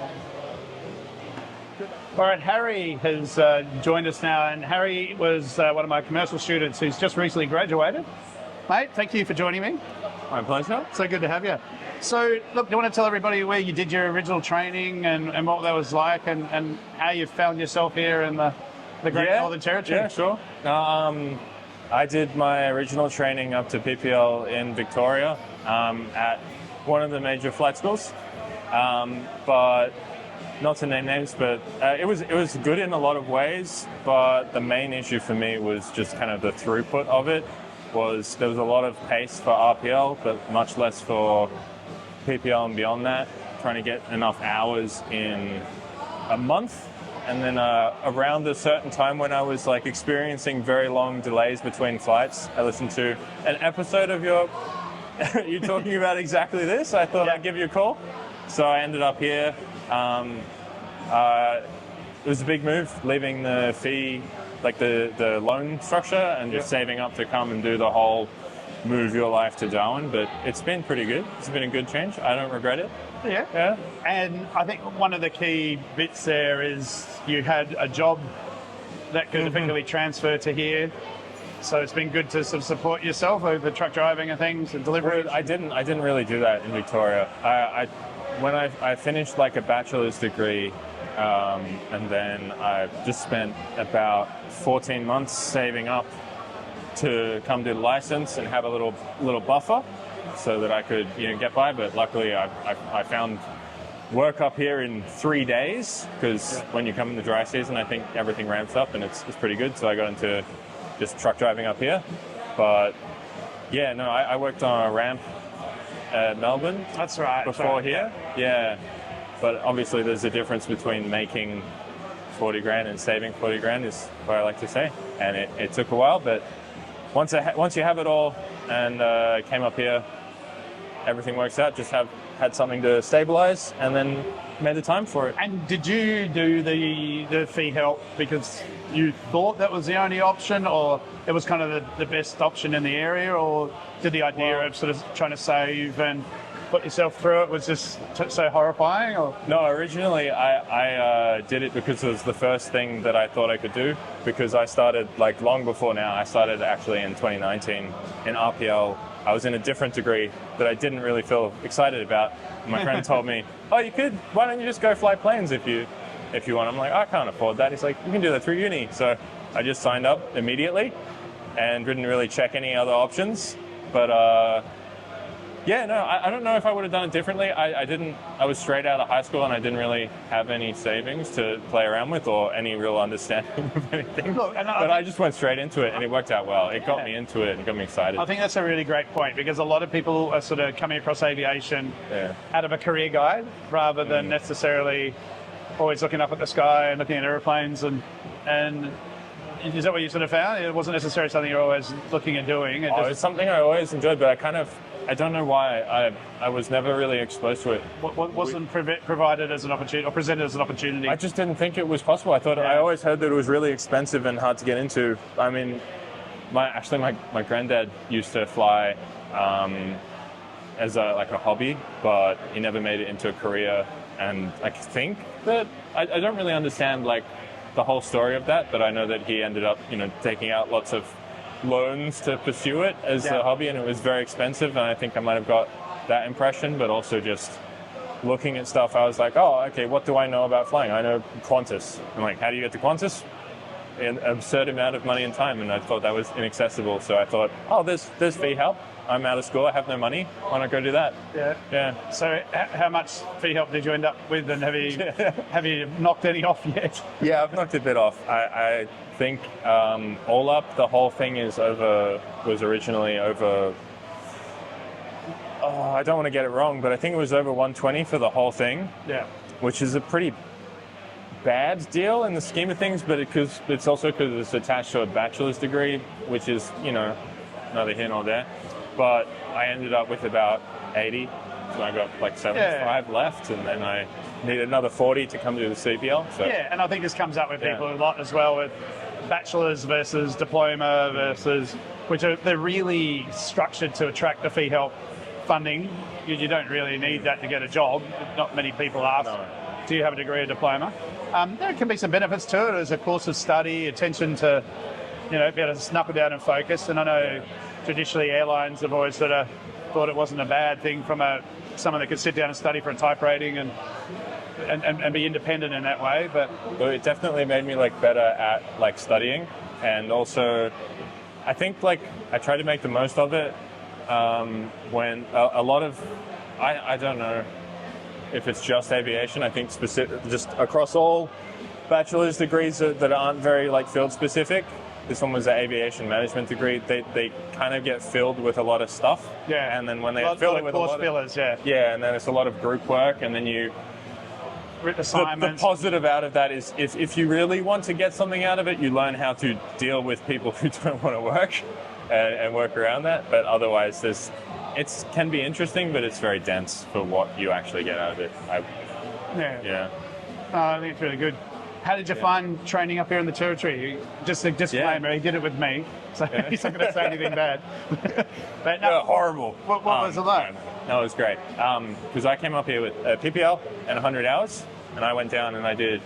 All right, Harry has joined us now, and Harry was one of my commercial students who's just recently graduated. Mate, thank you for joining me. My pleasure. So good to have you. So, look, do you want to tell everybody where you did your original training and what that was like and how you found yourself here in the Great Northern Territory? Yeah, sure. I did my original training up to PPL in Victoria at one of the major flight schools, but not to name names, but it was good in a lot of ways, but the main issue for me was just kind of the throughput of it. There was a lot of pace for RPL, but much less for PPL and beyond that, trying to get enough hours in a month. And then around a certain time when I was like experiencing very long delays between flights, I listened to an episode of you talking about exactly this. I thought I'd give you a call. So I ended up here. It was a big move, leaving the fee, like the loan structure, and just saving up to come and do the whole move your life to Darwin. But it's been pretty good. It's been a good change. I don't regret it. Yeah. And I think one of the key bits there is you had a job that could effectively transfer to here. So it's been good to sort of support yourself over truck driving and things and delivery. I didn't really do that in Victoria. When I finished like a bachelor's degree, and then I just spent about 14 months saving up to come do the license and have a little buffer so that I could get by. But luckily I found work up here in 3 days, because when you come in the dry season, I think everything ramps up and it's pretty good. So I got into just truck driving up here. But yeah, no, I worked on a ramp at Melbourne. That's right. Before here. Yeah. But obviously there's a difference between making 40 grand and saving 40 grand is what I like to say. And it took a while, but once you have it all and came up here, everything works out. Just had something to stabilize and then made the time for it. And did you do the fee help because you thought that was the only option, or it was kind of the best option in the area, or did the idea of sort of trying to save and put yourself through it was just so horrifying? Or No, originally I did it because it was the first thing that I thought I could do, because I started like long before now. I started actually in 2019 in RPL. I was in a different degree that I didn't really feel excited about. My friend told me, "Oh, you could. Why don't you just go fly planes if you want?" I'm like, "I can't afford that." He's like, "You can do that through uni." So I just signed up immediately and didn't really check any other options. But yeah, no, I don't know if I would have done it differently. I didn't. I was straight out of high school and I didn't really have any savings to play around with or any real understanding of anything. Look, but I just went straight into it and it worked out well. It got me into it and got me excited. I think that's a really great point, because a lot of people are sort of coming across aviation Yeah. out of a career guide rather than necessarily always looking up at the sky and looking at airplanes. And is that what you sort of found? It wasn't necessarily something you're always looking at doing. It's something I always enjoyed, but I don't know why. I was never really exposed to it. Wasn't provided as an opportunity or presented as an opportunity. I just didn't think it was possible. I always heard that it was really expensive and hard to get into. I mean, my granddad used to fly as a hobby, but he never made it into a career. And I think that I don't really understand like the whole story of that, but I know that he ended up, taking out lots of loans to pursue it as a hobby, and it was very expensive. And I think I might have got that impression, but also just looking at stuff, I was like, oh, okay, what do I know about flying? I know Qantas. I'm like, how do you get to Qantas? An absurd amount of money and time, and I thought that was inaccessible. So I thought, oh, there's fee help. I'm out of school, I have no money, why not go do that? Yeah. So how much fee help did you end up with, and have you knocked any off yet? Yeah, I've knocked a bit off. I think all up, the whole thing was originally over, I don't want to get it wrong, but I think it was over 120 for the whole thing. Yeah. Which is a pretty bad deal in the scheme of things, but it's also because it's attached to a bachelor's degree, which is, neither here nor there. But I ended up with about 80, so I got like 75 left, and then I needed another 40 to come to the CPL. So. Yeah, and I think this comes up with people a lot as well, with bachelor's versus diploma versus, they're really structured to attract the fee help funding. You don't really need that to get a job. Not many people ask, do you have a degree or diploma? There can be some benefits to it as a course of study, attention to, be able to knuckle down and focus. And I know traditionally airlines have always sort of thought it wasn't a bad thing from someone that could sit down and study for a type rating and be independent in that way. But it definitely made me better at studying, and also I think I try to make the most of it when a lot of I don't know if it's just aviation. I think just across all bachelor's degrees that aren't very field specific. This one was an aviation management degree. They kind of get filled with a lot of stuff. Yeah. And then when they fill it with course fillers, yeah, and then it's a lot of group work, and then assignments. The positive out of that is if you really want to get something out of it, you learn how to deal with people who don't want to work and work around that. But otherwise, it can be interesting, but it's very dense for what you actually get out of it. Yeah. I think it's really good. How did you find training up here in the territory? Just a disclaimer, he did it with me, so he's not going to say anything bad. But no, horrible. What was it like? No, it was great. Because I came up here with a PPL and 100 hours, and I went down and I did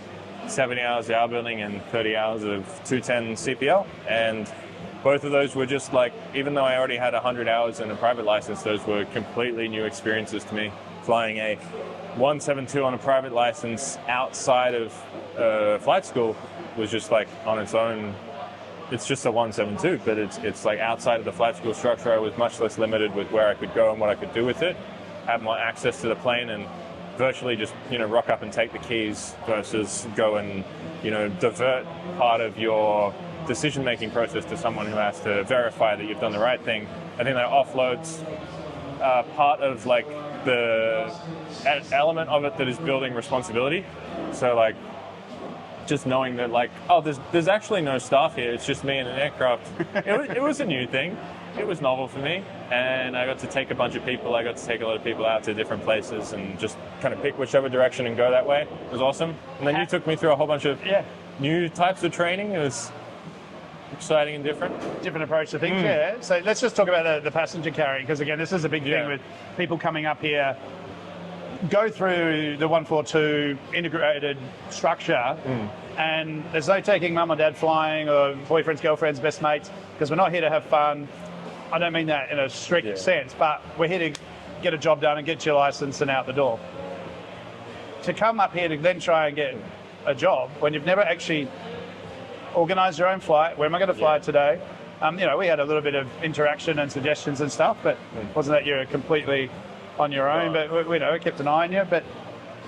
70 hours of hour building and 30 hours of 210 CPL. And both of those were just even though I already had 100 hours and a private license, those were completely new experiences to me. Flying a 172 on a private license outside of flight school was just on its own. It's just a 172, but it's outside of the flight school structure. I was much less limited with where I could go and what I could do with it. Have more access to the plane and virtually just rock up and take the keys versus go and divert part of your decision-making process to someone who has to verify that you've done the right thing. I think that offloads part of the element of it that is building responsibility. So just knowing that like, oh, there's actually no staff here. It's just me and an aircraft. It was a new thing. It was novel for me, and I got to take a bunch of people. I got to take a lot of people out to different places and just kind of pick whichever direction and go that way. It was awesome. And then you took me through a whole bunch of new types of training. It was exciting and different. Different approach to things, yeah. So let's just talk about the passenger carry, because again, this is a big thing with people coming up here. Go through the 142 integrated structure, and there's no taking mum or dad flying or boyfriends, girlfriends, best mates, because we're not here to have fun. I don't mean that in a strict sense, but we're here to get a job done and get your license and out the door. To come up here to then try and get a job when you've never actually organised your own flight, where am I going to fly today? We had a little bit of interaction and suggestions and stuff, but wasn't that you're completely on your own? But we kept an eye on you. But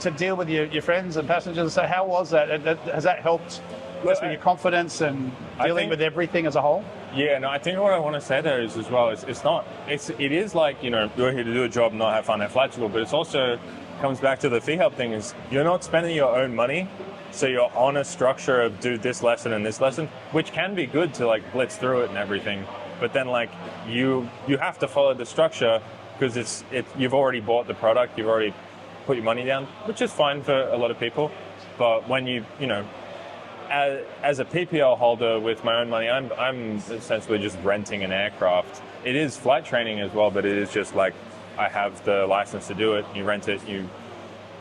to deal with your friends and passengers, so how was that? Has that helped just with your confidence and dealing with everything as a whole? Yeah, no, I think what I want to say there is as well is it is like, we're here to do a job, not have fun at flight school, but it's also comes back to the fee help thing is you're not spending your own money. So you're on a structure of do this lesson and this lesson, which can be good to like blitz through it and everything. But then like you have to follow the structure because you've already bought the product, you've already put your money down, which is fine for a lot of people. But when as a PPL holder with my own money, I'm essentially just renting an aircraft. It is flight training as well, but it is just like I have the license to do it. You rent it,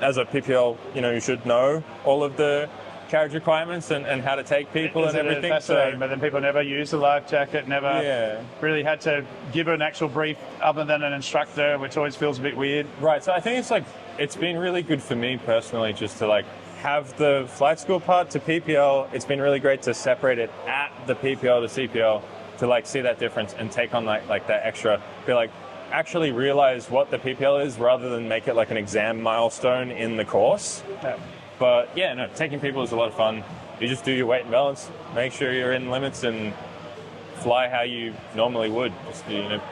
as a PPL, you should know all of the carriage requirements and how to take people and everything. But then people never use the life jacket, never really had to give an actual brief other than an instructor, which always feels a bit weird. Right, so I think it's been really good for me personally just to like have the flight school part to PPL. It's been really great to separate it at the PPL to CPL to like see that difference and take on like that extra, be like, actually realize what the PPL is rather than make it like an exam milestone in the course. But taking people is a lot of fun. You just do your weight and balance, make sure you're in limits and fly how you normally would. Just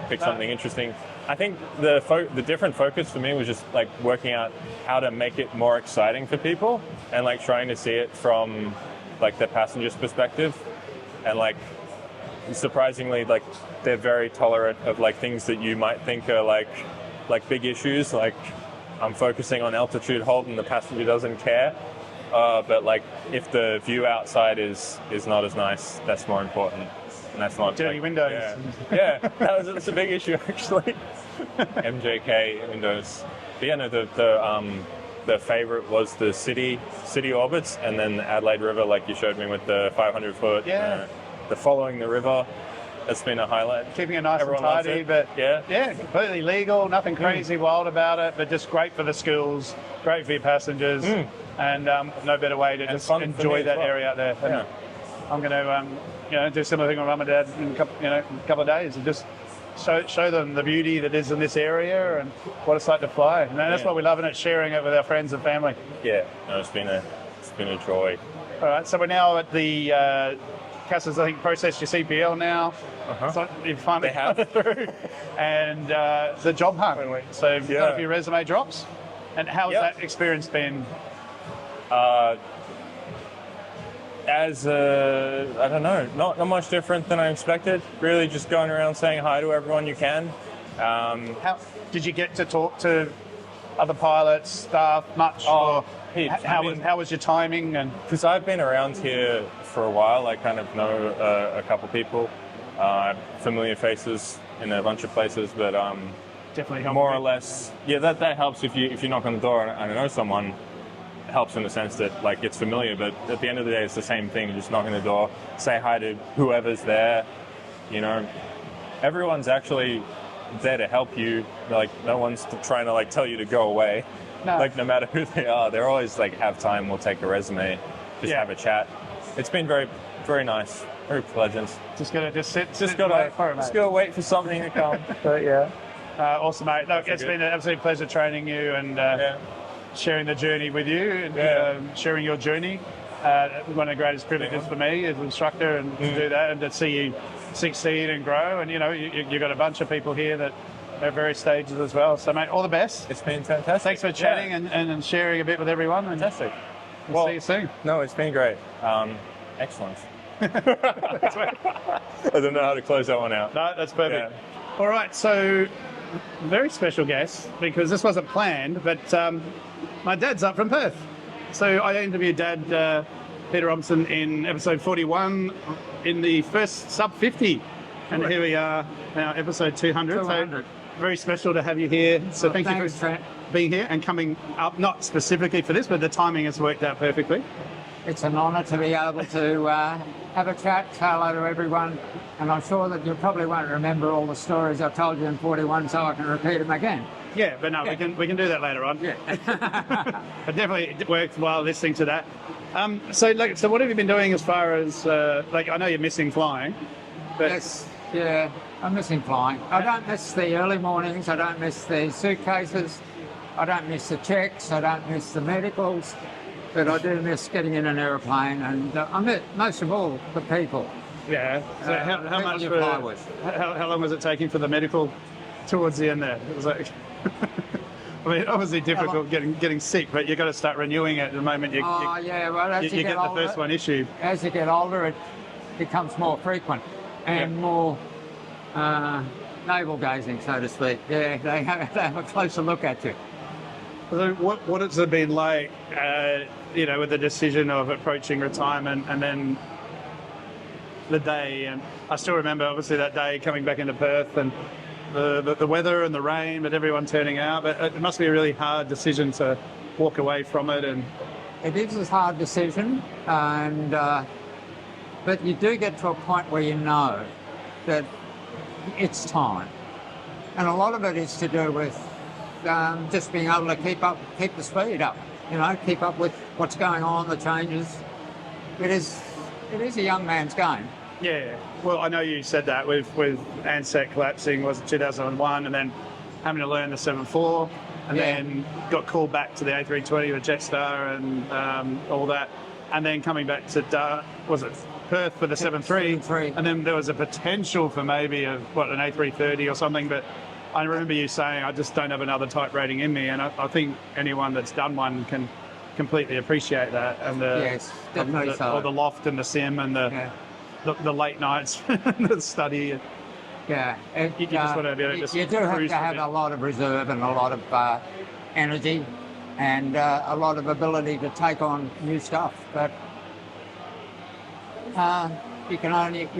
pick something interesting. I think the different focus for me was just like working out how to make it more exciting for people and like trying to see it from like the passenger's perspective and like surprisingly, like they're very tolerant of like things that you might think are like big issues. Like I'm focusing on altitude hold and the passenger doesn't care. But like if the view outside is not as nice, that's more important. And that's not dirty windows. That's a big issue actually. MJK windows. But the favorite was the city orbits and then the Adelaide River, like you showed me with the 500 foot. The following the river, that's been a highlight. Keeping it nice and tidy, but completely legal, nothing crazy wild about it, but just great for the schools, great for your passengers, and no better way to just enjoy that area out there. And I'm going to do a similar thing with Mum and Dad in a couple of days and just show them the beauty that is in this area and what it's like to fly. And that's what we love, and it's sharing it with our friends and family. Yeah, no, it's been a joy. All right, so we're now at the Cass's, I think, processed your CPL now. So you've finally come through. And the job hunt. So you've got a few resume drops. And how has that experience been? I don't know, not much different than I expected. Really just going around saying hi to everyone you can. How did you get to talk to other pilots, staff, much? How was your timing? And because I've been around here for a while, I kind of know a couple people, familiar faces in a bunch of places, but definitely helps more or less. Yeah, that helps if you knock on the door and I know someone. Helps in the sense that like it's familiar, but at the end of the day, it's the same thing. You just knock on the door, say hi to whoever's there. Everyone's actually there to help you. Like no one's trying to like tell you to go away. No. Like no matter who they are, they're always like, have time, we'll take a resume, just have a chat. It's been very, very nice, very pleasant. Just gotta wait for something to come. Awesome, mate. Look, it's been an absolute pleasure training you and sharing the journey with you and sharing your journey. One of the greatest privileges for me as an instructor and to do that and to see you succeed and grow. And you've got a bunch of people here that are at various stages as well. So, mate, all the best. It's been fantastic. Thanks for chatting and sharing a bit with everyone. Fantastic. We'll see you soon. No, it's been great. Excellent. I don't know how to close that one out. No, that's perfect. All right, so very special guest, because this wasn't planned, but my dad's up from Perth. So I interviewed Dad, Peter Robinson, in episode 41 in the first sub 50. And here we are now, episode 200. So very special to have you here. So thank you for being here and coming up, not specifically for this, but the timing has worked out perfectly. It's an honour to be able to have a chat, say hello to everyone, and I'm sure that you probably won't remember all the stories I told you in 41, so I can repeat them again. Yeah, but no, we can do that later on. Yeah. But definitely it worked while listening to that. So what have you been doing as far as I know you're missing flying, but Yes, yeah, I'm missing flying. I don't miss the early mornings, I don't miss the suitcases, I don't miss the checks, I don't miss the medicals, but I do miss getting in an aeroplane, and I miss, most of all, the people. yeah. So how people much you fly with. how long was it taking for the medical towards the end there? It was like, I mean, obviously difficult getting sick, but you've got to start renewing it the moment you Yeah, well, as you you get the older, first one issued. As you get older, it becomes more frequent and more navel gazing, so to speak. Yeah, they have a closer look at you. So what has it been like, with the decision of approaching retirement, and then the day? And I still remember, obviously, that day coming back into Perth and the weather and the rain, but everyone turning out. But it must be a really hard decision to walk away from it. And It is a hard decision, and but you do get to a point where you know that it's time, and a lot of it is to do with just being able to keep the speed up, keep up with what's going on, the changes. It is a young man's game. yeah, well, I know you said that with Ansett collapsing, was it 2001, and then having to learn the 7.4, and then got called back to the A320 with Jetstar and all that, and then coming back to Perth for the 7.3, and then there was a potential for maybe an A330 or something, but I remember you saying, I just don't have another type rating in me, and I think anyone that's done one can completely appreciate that, and Yes, definitely so. or the loft and the sim and the late nights, the study. Yeah, You just want to be able to just you do have cruise to for a have bit. a lot of reserve and a lot of energy and a lot of ability to take on new stuff. But you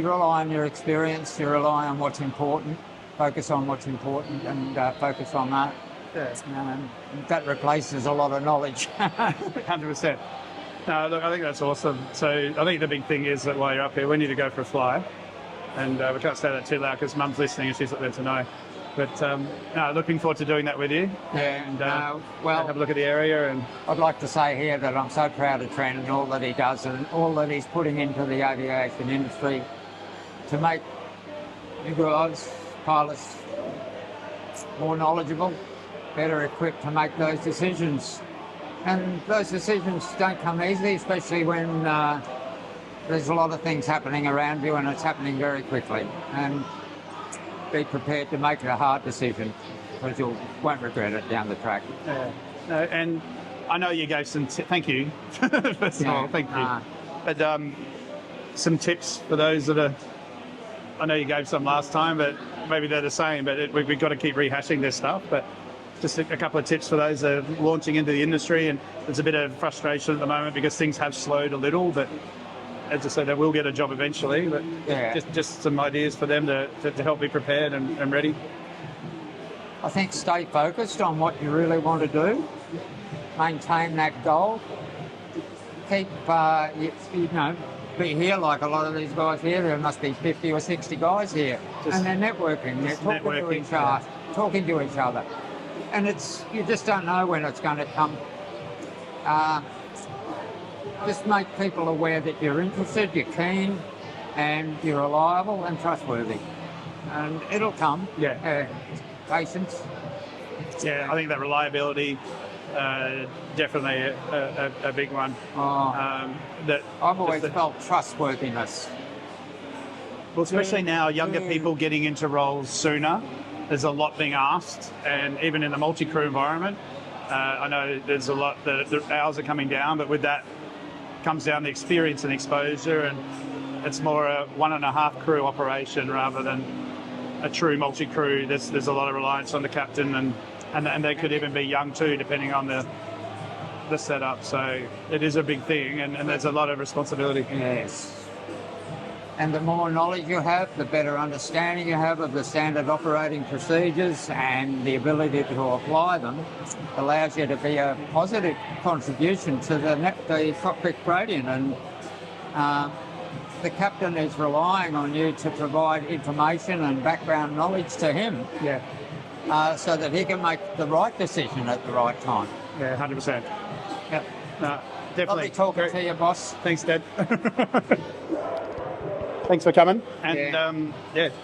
rely on your experience, you rely on what's important, focus on what's important, and focus on that. That replaces a lot of knowledge. 100%. No, look, I think that's awesome. So I think the big thing is that while you're up here, we need to go for a fly. And we can't say that too loud because Mum's listening and she's up there to know. But looking forward to doing that with you. And have a look at the area. And I'd like to say here that I'm so proud of Trent and all that he does and all that he's putting into the aviation industry to make new guys, pilots, more knowledgeable, better equipped to make those decisions. And those decisions don't come easily, especially when there's a lot of things happening around you and it's happening very quickly. And be prepared to make a hard decision because you won't regret it down the track. and I know you gave some thank you. First of all, thank you. But some tips for those that are, I know you gave some last time, but maybe they're the same, but we've got to keep rehashing this stuff. But just a couple of tips for those that are launching into the industry, and there's a bit of frustration at the moment because things have slowed a little, but as I said, they will get a job eventually, but just some ideas for them to help be prepared and ready. I think stay focused on what you really want to do, maintain that goal, keep, be here like a lot of these guys here. There must be 50 or 60 guys here, and they're networking, they're talking to each other. And you just don't know when it's going to come. Just make people aware that you're interested, you're keen, and you're reliable and trustworthy. And it'll come. Patience. Yeah, I think that reliability, definitely a big one. That I've always felt trustworthiness. Well, especially now, younger people getting into roles sooner. There's a lot being asked, and even in the multi-crew environment, I know there's a lot that the hours are coming down, but with that comes down to experience and exposure, and it's more a 1.5 crew operation rather than a true multi-crew. There's a lot of reliance on the captain, and they could even be young too, depending on the setup. So it is a big thing, and there's a lot of responsibility. Yes. And the more knowledge you have, the better understanding you have of the standard operating procedures, and the ability to apply them allows you to be a positive contribution to the cockpit gradient. And the captain is relying on you to provide information and background knowledge to him, so that he can make the right decision at the right time. Yeah, 100%. Yep. No, definitely. Lovely talking to you, boss. Thanks, Dad. Thanks for coming. And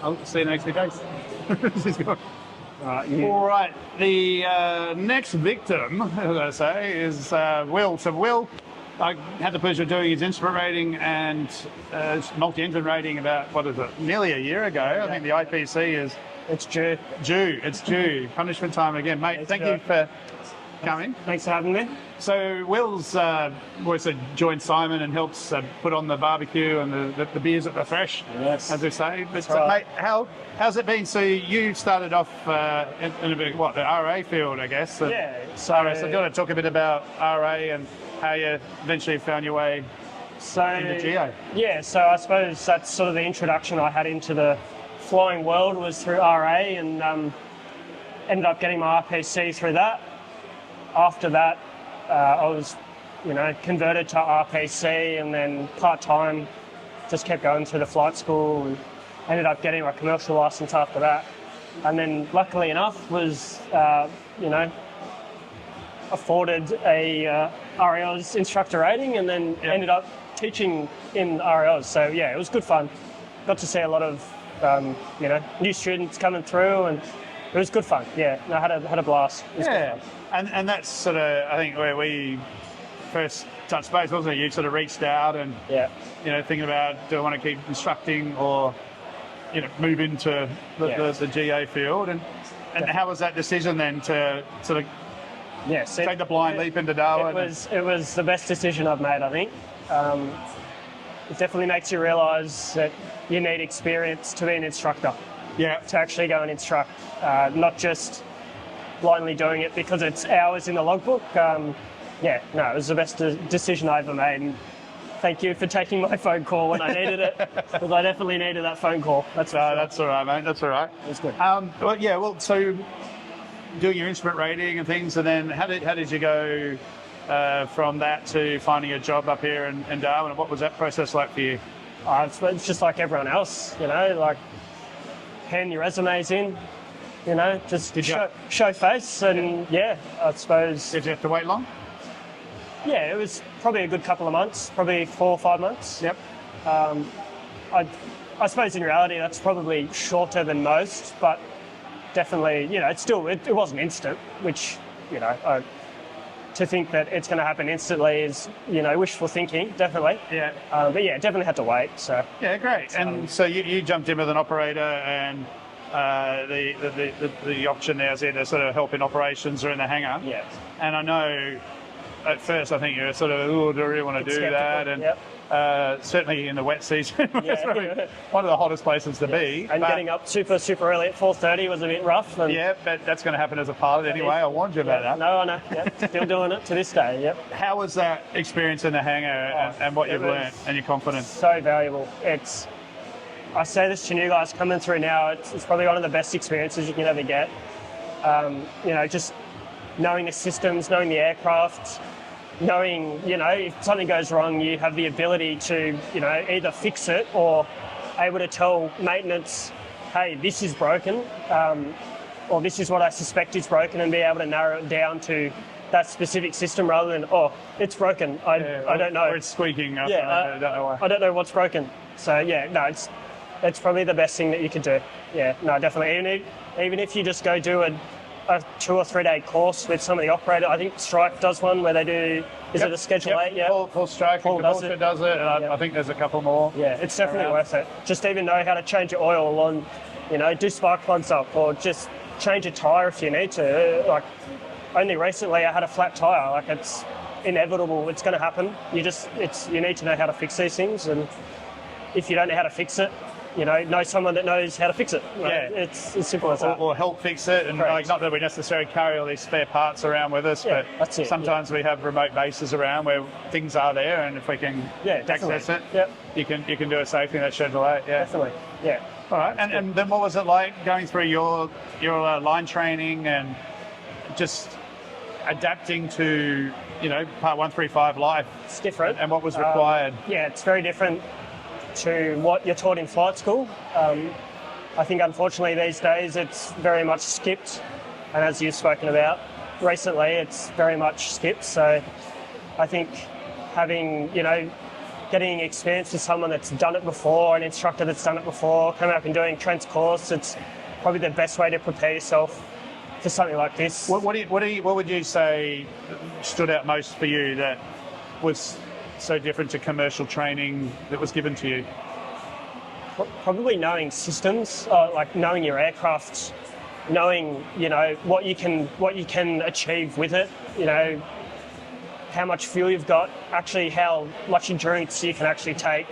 I'll see you in the next few days. This is good. All right. The next victim, as I say, is Will. So Will, I had the pleasure of doing his instrument rating and multi-engine rating about, nearly a year ago. I think the IPC is... It's due. It's due. Punishment time again. Mate, thank you for coming. Thanks for having me. So Will's also joined Simon and helps put on the barbecue and the beers at the fresh, as we say. But right. Mate, how's it been? So you started off in a bit, the RA field, I guess. So do you want to talk a bit about RA and how you eventually found your way into GA? Yeah, so I suppose that's sort of the introduction I had into the flying world was through RA, and ended up getting my RPC through that. After that, I was, converted to RPC, and then part-time just kept going through the flight school and ended up getting my commercial license after that. And then luckily enough was, afforded a RAOs instructor rating, and then ended up teaching in RAOs. So yeah, it was good fun. Got to see a lot of, new students coming through, and it was good fun. Yeah, I had a blast. It was good fun. And that's sort of, I think, where we first touched base, wasn't it? You sort of reached out and, thinking about, do I want to keep instructing or, move into the GA field? And how was that decision then to sort of take the blind leap into Darwin? It was the best decision I've made, I think. It definitely makes you realise that you need experience to be an instructor. Yeah. To actually go and instruct, not just blindly doing it because it's hours in the logbook. It was the best decision I ever made. And thank you for taking my phone call when I needed it, because I definitely needed that phone call. That's all right, mate. That's all right. That's good. So doing your instrument rating and things, and then how did you go from that to finding a job up here in Darwin? And what was that process like for you? It's just like everyone else, like hand your resumes in, just show face, and I suppose. Did you have to wait long? Yeah, it was probably a good couple of months, probably 4 or 5 months. Yep. I suppose in reality that's probably shorter than most, but definitely, it wasn't instant, which, to think that it's going to happen instantly is, wishful thinking, definitely. Yeah. But definitely had to wait. So. Yeah, great. And so you jumped in with an operator, and the option now is there to sort of help in operations or in the hangar. Yeah. And I know at first I think you were sort of, do I really want to do that? And certainly in the wet season, it's probably one of the hottest places to be. And getting up super, super early at 4:30 was a bit rough. And but that's going to happen as a pilot anyway. I warned you about that. No, I know. Yeah, still doing it to this day. Yep. How was that experience in the hangar and what you've learned and your confidence? So valuable. I say this to new guys coming through now, it's probably one of the best experiences you can ever get. Just knowing the systems, knowing the aircraft, knowing, if something goes wrong, you have the ability to, either fix it or able to tell maintenance, hey, this is broken, or this is what I suspect is broken, and be able to narrow it down to that specific system rather than, it's broken, I don't know. Or it's squeaking. I don't know why. I don't know what's broken. So, it's probably the best thing that you could do. Yeah, no, definitely. Even if you just go do a 2 or 3 day course with some of the operators. I think Strike does one where they do, is it a Schedule 8? Yeah. Paul Strike, Paul does it, and I think there's a couple more. Yeah, it's definitely worth it. Just even know how to change your oil on, do spark plugs up, or just change a tyre if you need to. Only recently I had a flat tyre. inevitable. It's going to happen. You need to know how to fix these things, and if you don't know how to fix it, know someone that knows how to fix it. Yeah. It's as simple as that. Or help fix it, and Correct. not that we necessarily carry all these spare parts around with us, Yeah, but that's it, sometimes we have remote bases around where things are there, and if we can access it, Yep. you can do it safely. That's shed away. Yeah, Definitely. Yeah. All right, and then what was it like going through your line training and just adapting to Part 135 life? It's different. And what was required? Yeah, it's very different to what you're taught in flight school. I think unfortunately these days it's very much skipped, and as you've spoken about recently, it's very much skipped. So I think having, getting experience with someone that's done it before, an instructor that's done it before, coming up and doing Trent's course, it's probably the best way to prepare yourself for something like this. What would you say stood out most for you that was so different to commercial training that was given to you? Probably knowing systems, like knowing your aircraft, knowing what you can achieve with it. How much fuel you've got, actually how much endurance you can actually take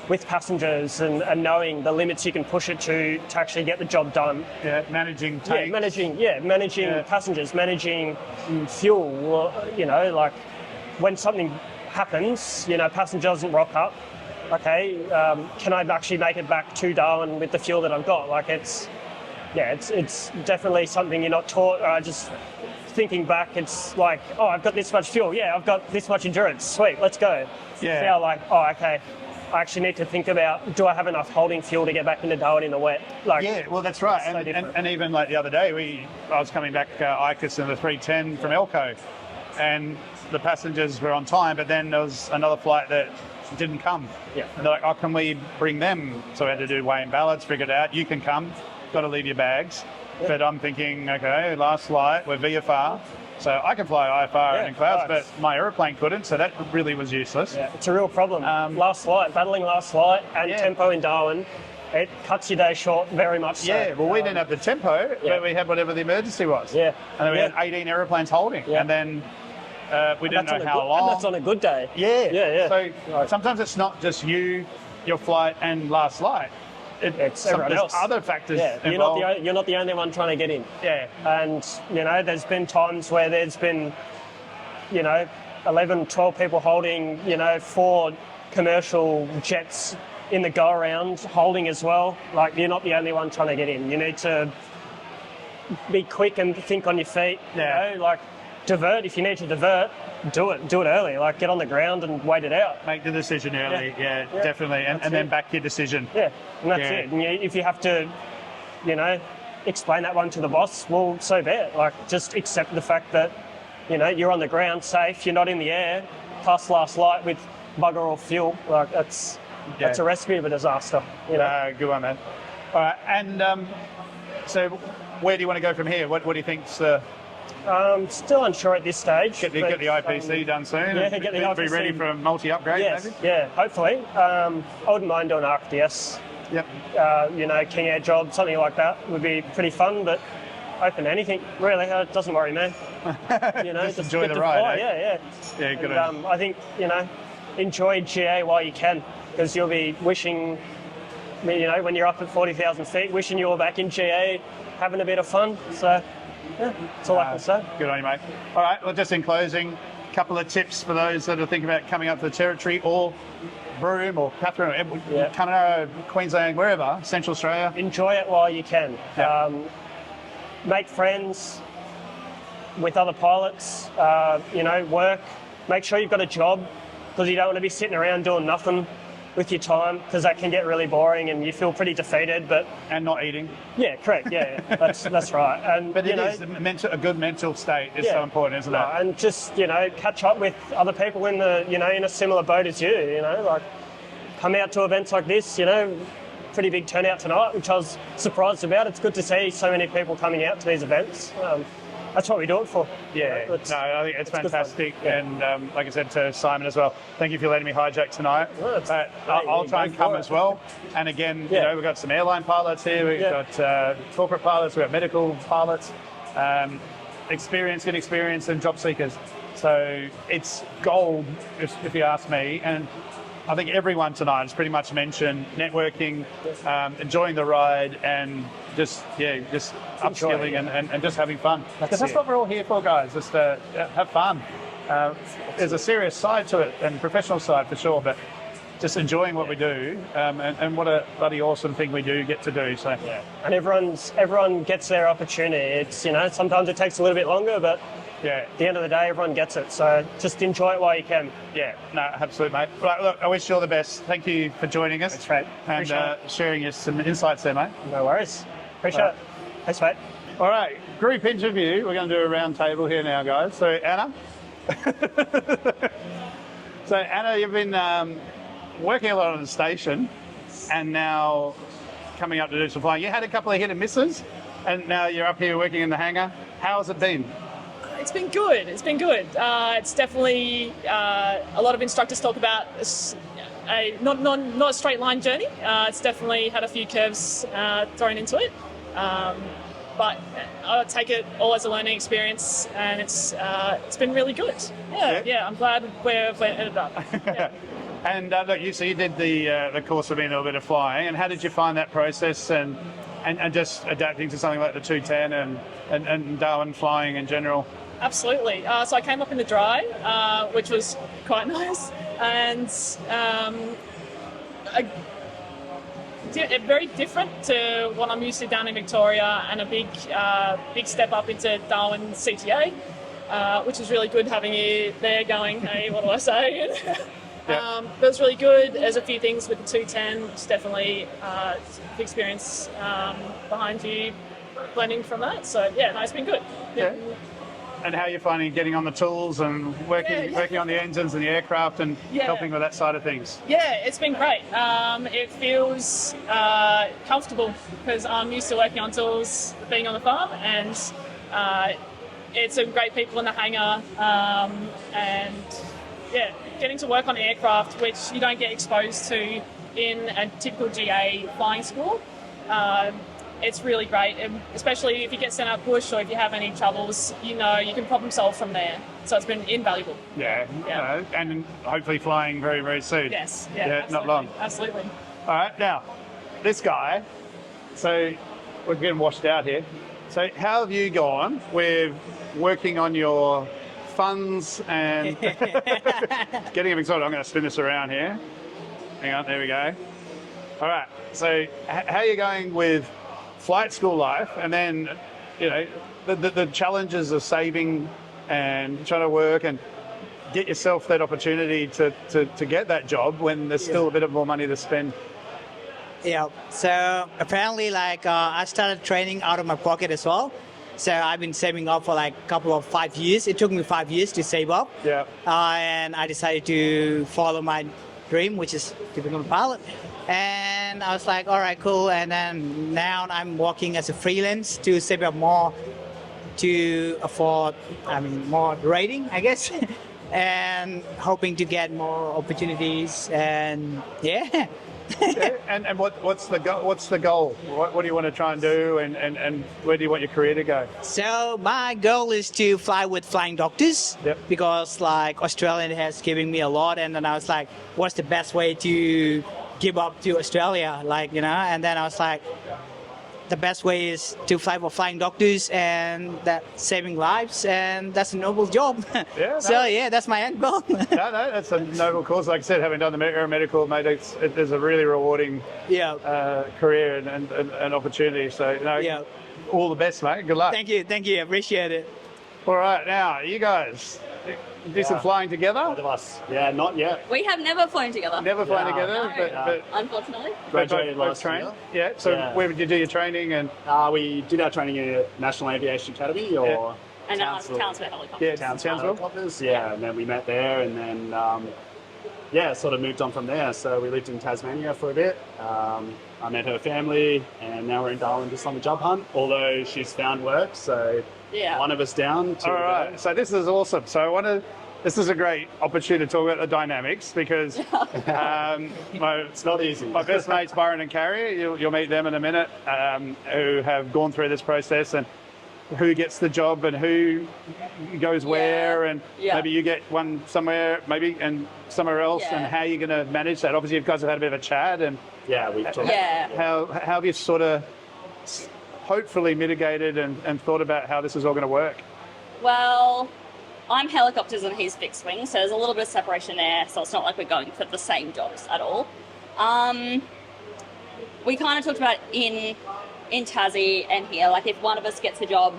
with passengers, and knowing the limits you can push it to actually get the job done. Yeah, managing tanks. Managing passengers, managing fuel. Like when something happens, passenger doesn't rock up. Okay, can I actually make it back to Darwin with the fuel that I've got? Like it's definitely something you're not taught. Just thinking back, it's like, oh, I've got this much fuel. Yeah, I've got this much endurance. Sweet, let's go. Yeah. Now, like, oh, okay, I actually need to think about, do I have enough holding fuel to get back into Darwin in the wet? Like, yeah, well, that's right. So And even like the other day, I was coming back ICUS in the 310 from Elko, and the passengers were on time, but then there was another flight that didn't come. Yeah. And they're like, oh, can we bring them? So we had to do weigh and balance, figure it out. You can come, got to leave your bags. Yeah. But I'm thinking, okay, last flight, we're VFR. So I can fly IFR and in clouds, but my aeroplane couldn't, so that really was useless. Yeah, it's a real problem. Battling last flight and tempo in Darwin, it cuts your day short very much so. Yeah, well, we didn't have the tempo, but we had whatever the emergency was. Yeah. And then we had 18 aeroplanes holding, and then we didn't know how long. And that's on a good day. Yeah. So sometimes it's not just you, your flight, and last flight. It's everyone else. Other factors. Yeah, involved. you're not the only one trying to get in. Yeah. And there's been times where there's been 11, 12 people holding 4 commercial jets in the go around holding as well. Like, you're not the only one trying to get in. You need to be quick and think on your feet. Like, divert if you need to divert. Do it early. Like, get on the ground and wait it out. Make the decision early. Yeah, definitely, and then back your decision. Yeah, and that's it. And if you have to, explain that one to the boss, well, so be it. Like, just accept the fact that you're on the ground safe. You're not in the air. Past last light with bugger all fuel. Like, that's a recipe of a disaster. Good one, man. All right, and so where do you want to go from here? What do you think's the still unsure at this stage. Get the IPC done soon. Yeah, get the IPC. Be ready for a multi-upgrade, maybe? Yeah, hopefully. I wouldn't mind doing an RFDS. Yep. King Air job, something like that would be pretty fun, but open to anything, really. It doesn't worry me. Just enjoy the ride. Yeah, good. And, I think, enjoy GA while you can, because you'll be wishing, when you're up at 40,000 feet, wishing you were back in GA, having a bit of fun. So, yeah, that's all I can say. Good on you, mate. All right, well, just in closing, a couple of tips for those that are thinking about coming up to the Territory or Broome or Catherine, Kununurra, Queensland, wherever, Central Australia. Enjoy it while you can. Make friends with other pilots, work. Make sure you've got a job, because you don't want to be sitting around doing nothing with your time, because that can get really boring and you feel pretty defeated. And not eating. Yeah, correct. Yeah, that's right. And but a good mental state is so important, isn't it? And just catch up with other people in the in a similar boat as you. Like, come out to events like this. Pretty big turnout tonight, which I was surprised about. It's good to see so many people coming out to these events. That's what we do it for. Yeah, I think it's fantastic. And like I said to Simon as well, thank you for letting me hijack tonight. I'll try and come as well. And again, we've got some airline pilots here, we've got corporate pilots, we've got medical pilots, good experience and job seekers. So it's gold, if you ask me. And I think everyone tonight has pretty much mentioned networking, enjoying the ride, and just upskilling and just having fun. Because that's what we're all here for, guys. Just have fun. There's a serious side to it and professional side for sure, but just enjoying what we do, and what a bloody awesome thing we do get to do. So and everyone gets their opportunity. It's sometimes it takes a little bit longer, but at the end of the day, everyone gets it. So just enjoy it while you can. Yeah, no, absolutely, mate. Right, look, I wish you all the best. Thank you for joining us. That's right. And sharing us some insights there, mate. No worries. Appreciate it. Thanks, mate. All right, group interview. We're going to do a round table here now, guys. So Anna. So Anna, you've been working a lot on the station, and now coming up to do some flying. You had a couple of hit and misses, and now you're up here working in the hangar. How's it been? It's been good. It's been good. It's definitely a lot of instructors talk about not a straight line journey. It's definitely had a few curves thrown into it, but I take it all as a learning experience, and it's been really good. Yeah. I'm glad where we ended up. Yeah. And look, you did the course of being a little bit of flying, and how did you find that process and just adapting to something like the 210 and Darwin flying in general? Absolutely. So I came up in the dry, which was quite nice, and very different to what I'm used to down in Victoria, and a big step up into Darwin CTA, which is really good having you there going, hey, what do I say? But it was really good. There's a few things with the 210, which definitely the experience behind you, blending from that. So it's been good. Yeah. And how are you finding getting on the tools and working on the engines and the aircraft and helping with that side of things? Yeah, it's been great. It feels comfortable because I'm used to working on tools, being on the farm, and it's some great people in the hangar, and getting to work on aircraft, which you don't get exposed to in a typical GA flying school. It's really great, and especially if you get sent out bush or if you have any troubles, you can problem solve from there. So it's been invaluable. And hopefully flying very, very soon. Yes, not long. Absolutely. All right, now, this guy, so we're getting washed out here. So how have you gone with working on your funds and getting everything sorted? I'm going to spin this around here. Hang on, there we go. All right, so how are you going with flight school life, and then the challenges of saving and trying to work and get yourself that opportunity to get that job when there's still a bit of more money to spend? So apparently I started training out of my pocket as well. So I've been saving up for a couple of 5 years. It took me 5 years to save up. And I decided to follow my dream, which is to become a pilot. And I was like, all right, cool. And then now I'm working as a freelance to save up more to afford, more rating, I guess, and hoping to get more opportunities. And And what's the goal? What do you want to try and do, and where do you want your career to go? So my goal is to fly with flying doctors, because Australia has given me a lot, and then I was like, what's the best way to give up to Australia, and then I was like, the best way is to fly for flying doctors, and that saving lives, and that's a noble job. That's my end goal. No, that's a noble cause. Like I said, having done the aeromedical, mate, it's a really rewarding career and opportunity. So, all the best, mate. Good luck. Thank you. I appreciate it. All right, now, you guys, do some flying together? Both of us. Yeah, not yet. We have never flown together. Never flown together? No, but unfortunately. Graduated last year. year. Where did you do your training? And we did our training at National Aviation Academy or and Townsville Helicopters. Townsville Helicopters. And then we met there, and then sort of moved on from there. So we lived in Tasmania for a bit. I met her family, and now we're in Darwin just on the job hunt, although she's found work, so one of us down. All right, so this is awesome. So this is a great opportunity to talk about the dynamics, because it's not easy. My best mates, Byron and Carrie, you'll meet them in a minute, who have gone through this process, and who gets the job and who goes where, and maybe you get one somewhere, maybe, and somewhere else, and how you're going to manage that. Obviously, you guys have had a bit of a chat, and we've talked. How have you sort of hopefully mitigated and thought about how this is all going to work? Well, I'm helicopters and he's fixed wing, so there's a little bit of separation there. So it's not like we're going for the same jobs at all. We kind of talked about in Tassie and here, like if one of us gets a job,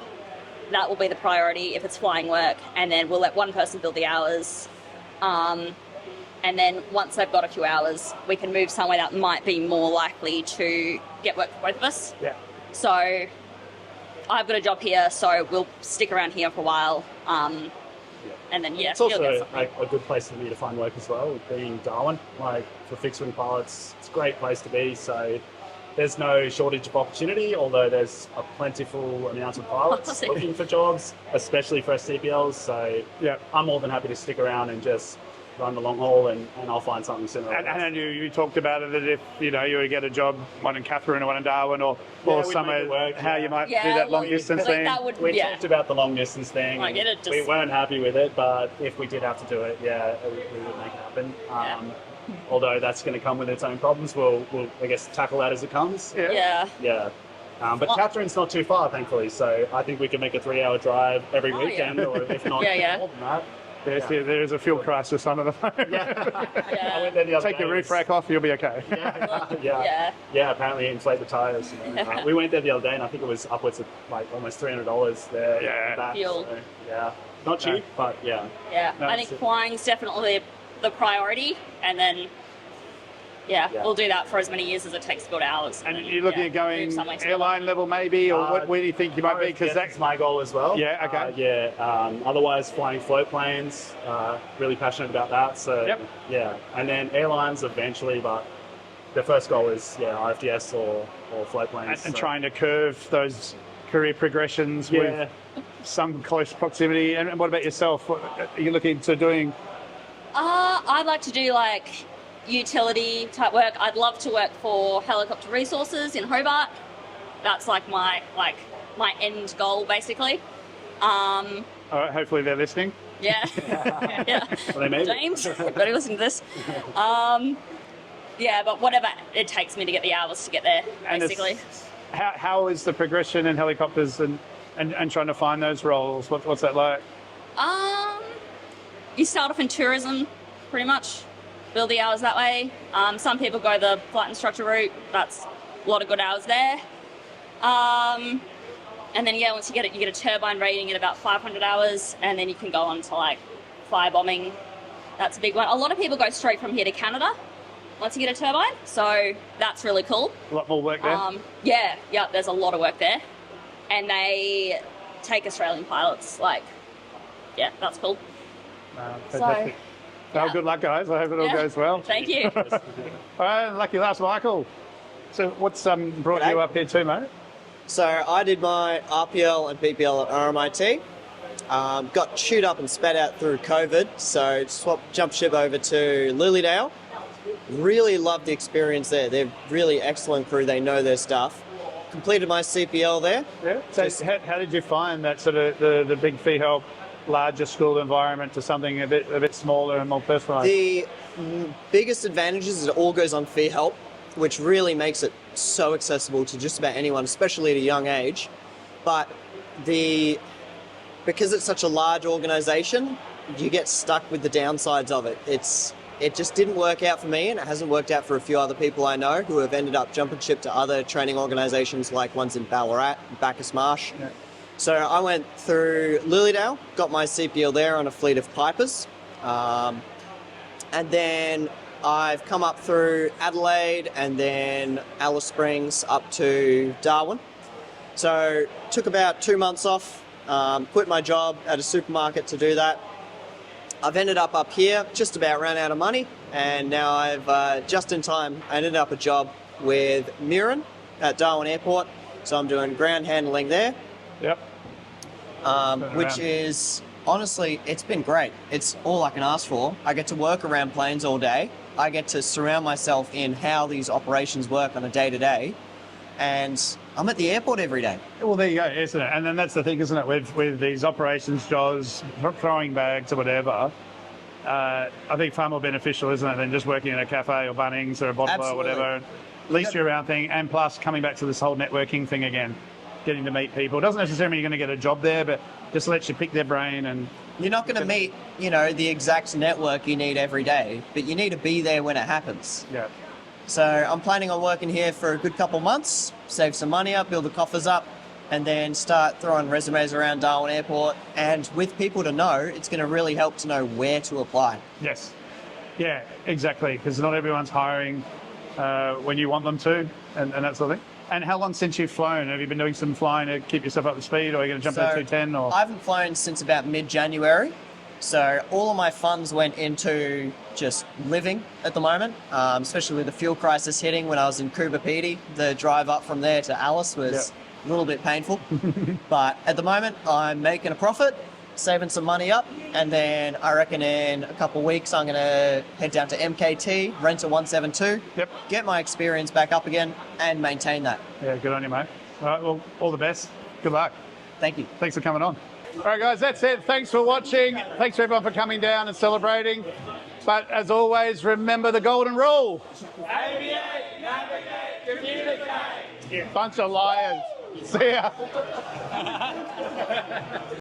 that will be the priority if it's flying work, and then we'll let one person build the hours. And then once they've got a few hours, we can move somewhere that might be more likely to get work for both of us. Yeah. So I've got a job here, so we'll stick around here for a while. And then, it's also like a good place for me to find work as well, being Darwin. Like for fixed wing pilots, it's a great place to be. So there's no shortage of opportunity, although there's a plentiful amount of pilots looking for jobs, especially for SCPLs. So I'm more than happy to stick around and just run the long haul, and I'll find something sooner. And you talked about it, that if you were to get a job, one in Catherine or one in Darwin, or somewhere, how you might do that long distance thing. We talked about the long distance thing. We weren't happy with it, but if we did have to do it, we would make it happen. Although that's going to come with its own problems, we'll I guess tackle that as it comes. But Catherine's not too far, thankfully, so I think we can make a 3-hour drive every weekend, or if not more than that. There is a fuel crisis under the phone. I went there the other Take day. the roof rack off, you'll be okay. Apparently inflate the tyres. We went there the other day, and I think it was upwards of like almost $300 there. Back, fuel. So, not cheap, but Yeah, I think flying's definitely the priority, and then we'll do that for as many years as it takes to build hours. And you're looking at going airline level maybe, or where do you think you might be? Because that's my goal as well. Otherwise, flying float planes, really passionate about that. So and then airlines eventually, but the first goal is RFDS or float planes. And trying to curve those career progressions with some close proximity. And what about yourself? What are you looking to doing? I'd like to do like utility type work. I'd love to work for Helicopter Resources in Hobart. That's like my end goal, basically. All right, hopefully they're listening. Yeah. Well, they may be. James, everybody listen to this. But whatever it takes me to get the hours to get there, basically. How is the progression in helicopters and trying to find those roles? What's that like? You start off in tourism, pretty much. Build the hours that way. Some people go the flight instructor route. That's a lot of good hours there. And then once you get it, you get a turbine rating at about 500 hours, and then you can go on to like firebombing. That's a big one. A lot of people go straight from here to Canada once you get a turbine, so that's really cool. A lot more work there. There's a lot of work there, and they take Australian pilots. That's cool. Fantastic. Good luck, guys. I hope it all goes well. Thank you. All right, lucky last, Michael. So what's brought you up here too, mate? So I did my RPL and PPL at RMIT. Got chewed up and spat out through COVID, so jumped ship over to Lilydale. Really loved the experience there. They're really excellent crew. They know their stuff. Completed my CPL there. Yeah. So how did you find that sort of the big fee help, larger school environment to something a bit smaller and more personalised? The biggest advantage is it all goes on fee help, which really makes it so accessible to just about anyone, especially at a young age. But because it's such a large organisation, you get stuck with the downsides of it. It just didn't work out for me, and it hasn't worked out for a few other people I know who have ended up jumping ship to other training organisations like ones in Ballarat, Bacchus Marsh. Yeah. So I went through Lilydale, got my CPL there on a fleet of Pipers. And then I've come up through Adelaide and then Alice Springs up to Darwin. So took about 2 months off, quit my job at a supermarket to do that. I've ended up here, just about ran out of money, and now I've just in time, I ended up a job with Mirren at Darwin Airport. So I'm doing ground handling there. Yep. Which is, honestly, it's been great. It's all I can ask for. I get to work around planes all day. I get to surround myself in how these operations work on a day-to-day. and I'm at the airport every day. Well, there you go, isn't it? And then that's the thing, isn't it, with these operations jobs, throwing bags or whatever. I think far more beneficial, isn't it, than just working in a cafe or Bunnings or a bottle or whatever. At least you're around thing, and plus coming back to this whole networking thing again, getting to meet people. It doesn't necessarily mean you're going to get a job there, but just lets you pick their brain. And you're not going to meet, the exact network you need every day, but you need to be there when it happens. Yeah. So I'm planning on working here for a good couple months, save some money up, build the coffers up, and then start throwing resumes around Darwin Airport. And with people to know, it's going to really help to know where to apply. Yes. Yeah, exactly, because not everyone's hiring when you want them to, and that sort of thing. And how long since you've flown? Have you been doing some flying to keep yourself up to speed, or are you going to jump to 210? Or? I haven't flown since about mid-January. So all of my funds went into just living at the moment, especially with the fuel crisis hitting when I was in Coober Pedy. The drive up from there to Alice was a little bit painful. But at the moment, I'm making a profit, saving some money up, and then I reckon in a couple of weeks I'm going to head down to MKT, rent a 172, get my experience back up again, and maintain that. Yeah, good on you, mate. All right, well, all the best. Good luck. Thank you. Thanks for coming on. All right, guys, that's it. Thanks for watching. Thanks for everyone for coming down and celebrating. But as always, remember the golden rule. Aviate, navigate, communicate. Bunch of liars. See ya.